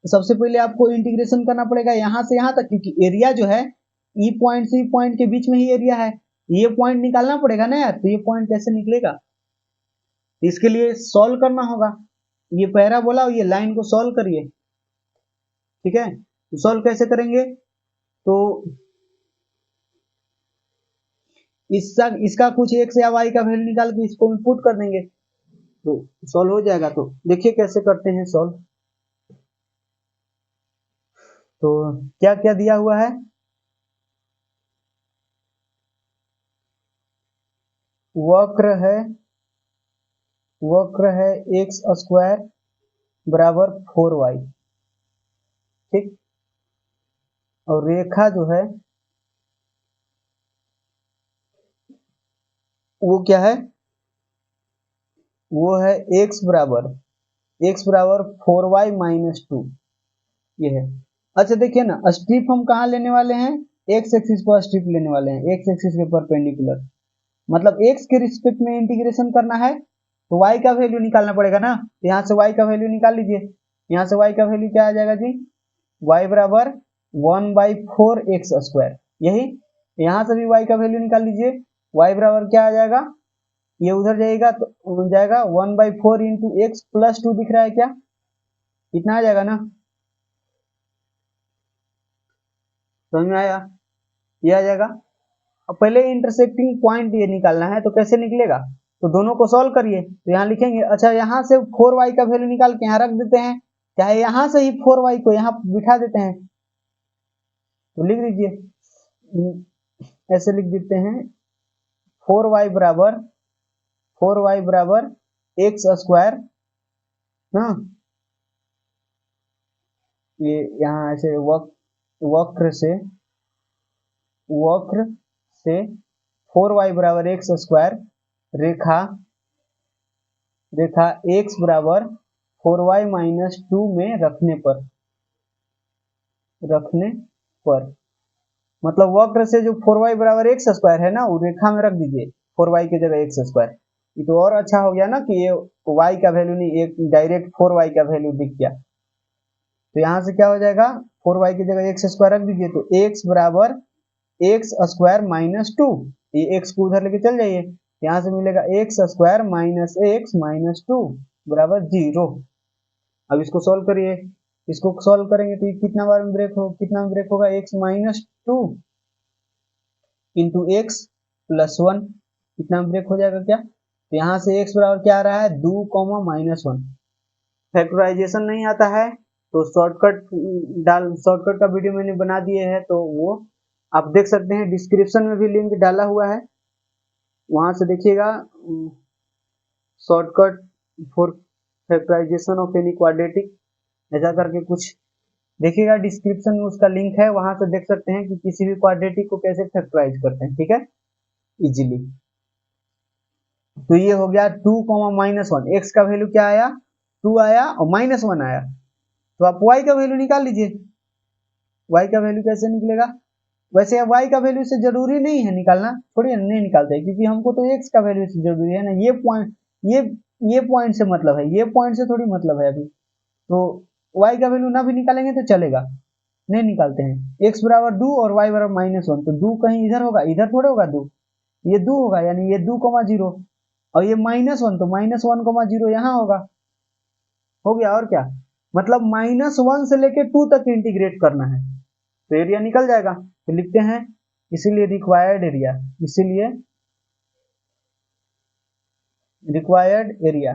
सबसे पहले आपको इंटीग्रेशन करना पड़ेगा यहां से यहां तक, क्योंकि एरिया जो है ई पॉइंट से ई पॉइंट के बीच में ही एरिया है, ये पॉइंट निकालना पड़ेगा ना यार, तो ये पॉइंट कैसे निकलेगा, इसके लिए सॉल्व करना होगा, ये पैराबोला और ये लाइन को सॉल्व करिए, ठीक है। तो सॉल्व कैसे करेंगे, तो इसका कुछ x या y का वैल्यू निकाल के इसको पुट कर देंगे तो सॉल्व हो जाएगा। तो देखिए कैसे करते हैं सॉल्व। तो क्या क्या दिया हुआ है, वक्र है एक्स स्क्वायर बराबर 4y, ठीक, और रेखा जो है वो क्या है, वो है x बराबर 4y माइनस 2, ये है। अच्छा देखिए ना, स्ट्रिप हम कहाँ लेने वाले हैं, एक्स एक्सिस पर स्ट्रिप लेने वाले हैं, एक्स एक्सिस के परपेंडिकुलर, मतलब एक्स के रिस्पेक्ट में इंटीग्रेशन करना है तो y का वैल्यू निकालना पड़ेगा ना। यहाँ से y का वैल्यू निकाल लीजिए, यहाँ से y का वैल्यू क्या आ जाएगा जी, y बराबर 1/4 एक्स स्क्वायर, यही। यहाँ से भी y का वैल्यू निकाल लीजिए, y बराबर क्या आ जाएगा, ये उधर जाएगा तो हो जाएगा 1/4 इंटू एक्स प्लस 2 दिख रहा है क्या, इतना आ जाएगा ना। समझ में आया, ये आ जाएगा। अब पहले इंटरसेक्टिंग पॉइंट ये निकालना है, तो कैसे निकलेगा, तो दोनों को सॉल्व करिए, तो यहाँ लिखेंगे, अच्छा यहाँ से 4y का वैल्यू निकाल के यहाँ रख देते हैं, चाहे यहाँ से ही 4y को यहाँ बिठा देते हैं, तो लिख दीजिए, ऐसे लिख देते हैं 4y बराबर एक्स स्क्वायर ना, ये यहाँ ऐसे वक्र से 4y बराबर एक्स स्क्वायर, रेखा x बराबर 4y माइनस 2 में रखने पर मतलब वक्र से जो 4y बराबर एक्स स्क्वायर है ना, वो रेखा में रख दीजिए 4y की जगह एक्स स्क्वायर, ये तो और अच्छा हो गया ना कि ये y का वैल्यू नहीं, एक डायरेक्ट 4y का वैल्यू दिख गया। तो यहाँ से क्या हो जाएगा, 4y की जगह एक्स स्क्वायर रख दीजिए, तो x बराबर एक्स स्क्वायर माइनस 2, ये x को उधर लेके चल जाइए, यहाँ से मिलेगा x square minus x minus 2 बराबर 0। अब इसको सॉल्व करिए, इसको सॉल्व करेंगे तो ये कितना बार में ब्रेक होगा, x minus 2 into x plus 1, कितना ब्रेक हो जाएगा क्या, तो यहाँ से x बराबर क्या आ रहा है, 2 माइनस 1। फैक्टराइजेशन नहीं आता है तो शॉर्टकट का वीडियो मैंने बना दिए है, तो वो आप देख सकते हैं, डिस्क्रिप्शन में भी लिंक डाला हुआ है, वहां से देखिएगा, shortcut for factorization of any quadratic, ऐसा करके कुछ देखिएगा, डिस्क्रिप्शन में उसका लिंक है, वहां से देख सकते हैं कि किसी भी क्वाड्रेटिक को कैसे फैक्टराइज करते हैं, ठीक है, इजीली। तो ये हो गया 2 -1, एक्स का वैल्यू क्या आया, 2 आया और -1 आया, तो आप y का वैल्यू निकाल लीजिए। y का वैल्यू कैसे निकलेगा, वैसे अब y का वैल्यू से जरूरी नहीं है निकालना, थोड़ी नहीं निकालते हैं, क्योंकि हमको तो x का वैल्यू से जरूरी है ना, ये पॉइंट से मतलब है, ये पॉइंट से थोड़ी मतलब है अभी, तो y का वैल्यू ना भी निकालेंगे तो चलेगा, नहीं निकालते हैं। x बराबर 2 और y बराबर -1, तो 2 कहीं इधर होगा, इधर थोड़े होगा 2, ये 2 होगा, यानी ये 2,0 और ये -1, तो -1,0 यहाँ होगा, हो गया और क्या, मतलब -1 से लेके 2 तक इंटीग्रेट करना है, तो एरिया निकल जाएगा। तो लिखते हैं इसीलिए रिक्वायर्ड एरिया, इसीलिए रिक्वायर्ड एरिया,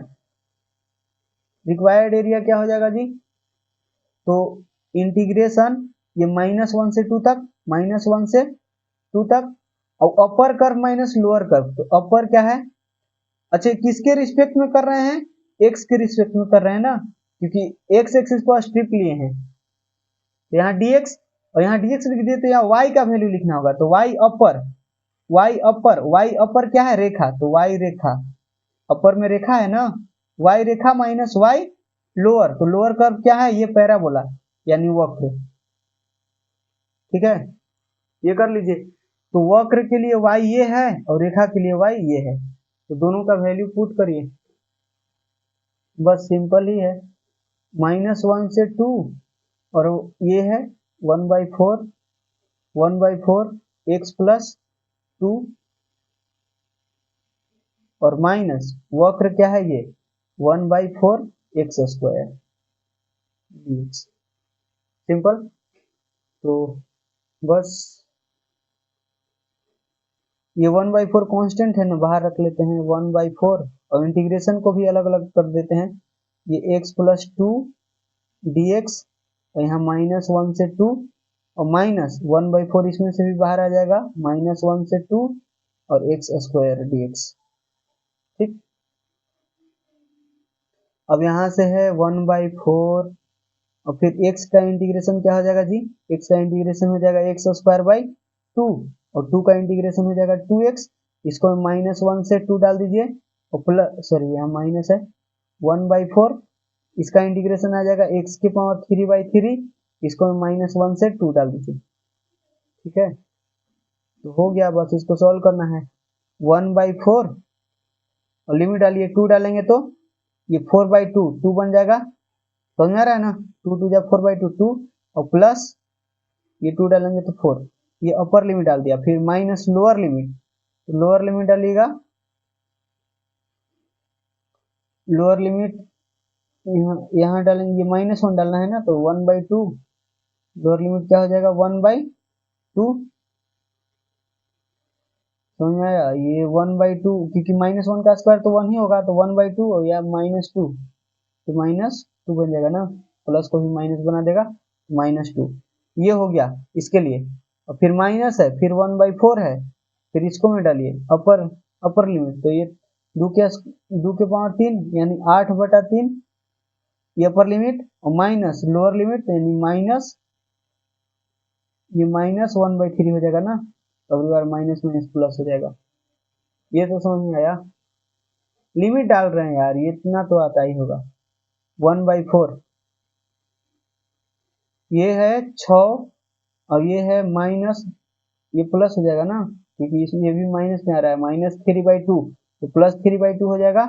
रिक्वायर्ड एरिया क्या हो जाएगा जी, तो इंटीग्रेशन ये -1 से 2 तक, -1 से 2 तक, और अपर कर्व माइनस लोअर कर्व, तो अपर क्या है, अच्छा किसके रिस्पेक्ट में कर रहे हैं, एक्स के रिस्पेक्ट में कर रहे हैं ना, क्योंकि एक्स एक्सिस को स्ट्रिप लिए हैं, तो यहाँ dx और यहाँ dx लिख दिए, तो यहाँ y का वैल्यू लिखना होगा, तो y अपर, y अपर क्या है, रेखा, तो y रेखा, अपर में रेखा है ना, y रेखा माइनस y लोअर, तो लोअर कर्व क्या है, ये पैराबोला यानी वक्र, ठीक है, ये कर लीजिए। तो वक्र के लिए y ये है और रेखा के लिए y ये है, तो दोनों का वैल्यू पुट करिए, बस सिंपल ही है, -1 से 2 और ये है 1/4, 1/4 x प्लस 2 और माइनस वक्र क्या है ये 1/4 एक्स स्क्वायर, सिंपल। तो बस ये 1/4 कांस्टेंट है ना, बाहर रख लेते हैं 1/4, और इंटीग्रेशन को भी अलग अलग कर देते हैं, ये x प्लस 2 dx और यहाँ -1 से 2 और माइनस 1/4 इसमें से भी बाहर आ जाएगा, -1 से 2 और एक्स स्क्वायर dx, ठीक। अब यहाँ से है 1/4 और फिर x का इंटीग्रेशन क्या हो जाएगा जी, x का इंटीग्रेशन हो जाएगा एक्स स्क्वायर बाई 2 और 2 का इंटीग्रेशन हो जाएगा 2x, इसको -1 से 2 डाल दीजिए और प्लस, सॉरी यहाँ माइनस है 1/4, इसका इंटीग्रेशन आ जाएगा x की पावर 3/3, इसको -1 से 2 डाल दीजिए, ठीक है, तो हो गया, बस इसको सॉल्व करना है, 1/4 और लिमिट डालिए 2 डालेंगे तो ये 4/2 2 बन जाएगा, समझ में आ रहा है ना, 2 2 जा 4/2 2 और प्लस ये 2 डालेंगे तो 4, ये अपर लिमिट डाल दिया, फिर माइनस लोअर लिमिट, तो लोअर लिमिट डालिएगा, लोअर लिमिट यहाँ डालेंगे, ये -1 डालना है ना, तो 1/2, लोअर लिमिट क्या हो जाएगा 1/2, समझ में आया, ये 1/2 क्योंकि -1 का स्क्वायर तो 1 ही होगा, तो 1/2 और या -2, तो -2 बन जाएगा ना, प्लस को भी माइनस बना देगा, -2, ये हो गया इसके लिए, और फिर माइनस है, फिर 1/4 है, फिर इसको में डालिए अपर लिमिट, तो ये 2 के पावर 3 यानी 8/3, ये अपर लिमिट और माइनस लोअर लिमिट यानी माइनस, ये -1/3 हो जाएगा ना, तो अगली बार माइनस माइनस प्लस हो जाएगा, ये तो समझ में आया, लिमिट डाल रहे हैं यार, ये इतना तो आता ही होगा, 1/4 ये है 6 और ये है माइनस, ये प्लस हो जाएगा ना, क्योंकि इसमें ये भी माइनस में आ रहा है, -3/2 तो +3/2 हो जाएगा,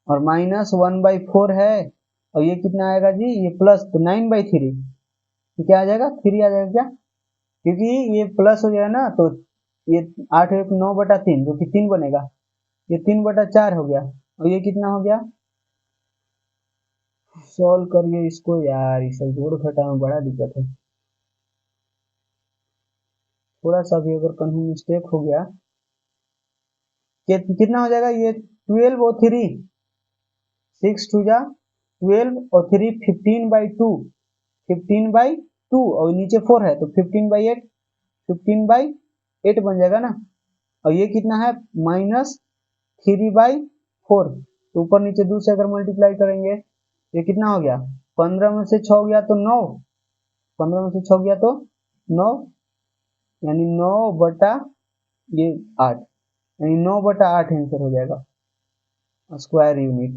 और -1/4 है और ये कितना आएगा जी, ये प्लस, तो 9/3, तो क्या आ जाएगा 3 आ जाएगा क्या, क्योंकि ये प्लस हो जाएगा ना, तो ये 8 1 9/3 जो कि 3 बनेगा, ये 3/4 हो गया, और ये कितना हो गया, सॉल्व करिए इसको यार, इस जोड़ घटा में बड़ा दिक्कत है, थोड़ा सा भी अगर कहीं मिस्टेक हो गया, कितना हो जाएगा, ये 12 और 3 6 2 जा 12 और 3 15/2, 15/2 और नीचे 4 है तो 15/8, 15/8 बन जाएगा ना, और ये कितना है -3/4, तो ऊपर नीचे 2 से अगर मल्टीप्लाई करेंगे ये कितना हो गया, 15 में से 6 गया तो 9, 15 में से 6 गया तो 9, यानी 9 बटा ये 8, यानी 9 बटा 8 आंसर हो जाएगा स्क्वायर यूनिट।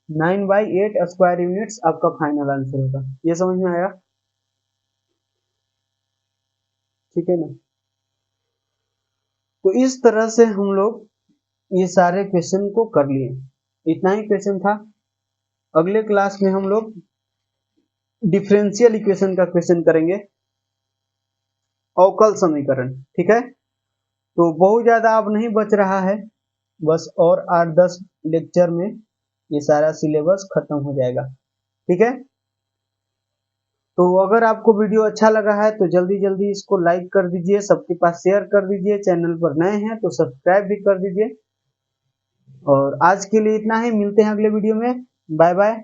9/8 स्क्वायर यूनिट्स आपका फाइनल आंसर होगा। ये समझ में आया? ठीक है ना। तो इस तरह से हम लोग ये सारे क्वेश्चन को कर लिए। इतना ही क्वेश्चन था। अगले क्लास में हम लोग डिफरेंशियल इक्वेशन का क्वेश्चन करेंगे, अवकल समीकरण। ठीक है, तो बहुत ज्यादा अब नहीं बच रहा है, बस और 8-10 लेक्चर में ये सारा सिलेबस खत्म हो जाएगा। ठीक है, तो अगर आपको वीडियो अच्छा लगा है तो जल्दी जल्दी इसको लाइक कर दीजिए, सबके पास शेयर कर दीजिए, चैनल पर नए हैं तो सब्सक्राइब भी कर दीजिए। और आज के लिए इतना ही, मिलते हैं अगले वीडियो में। Bye bye.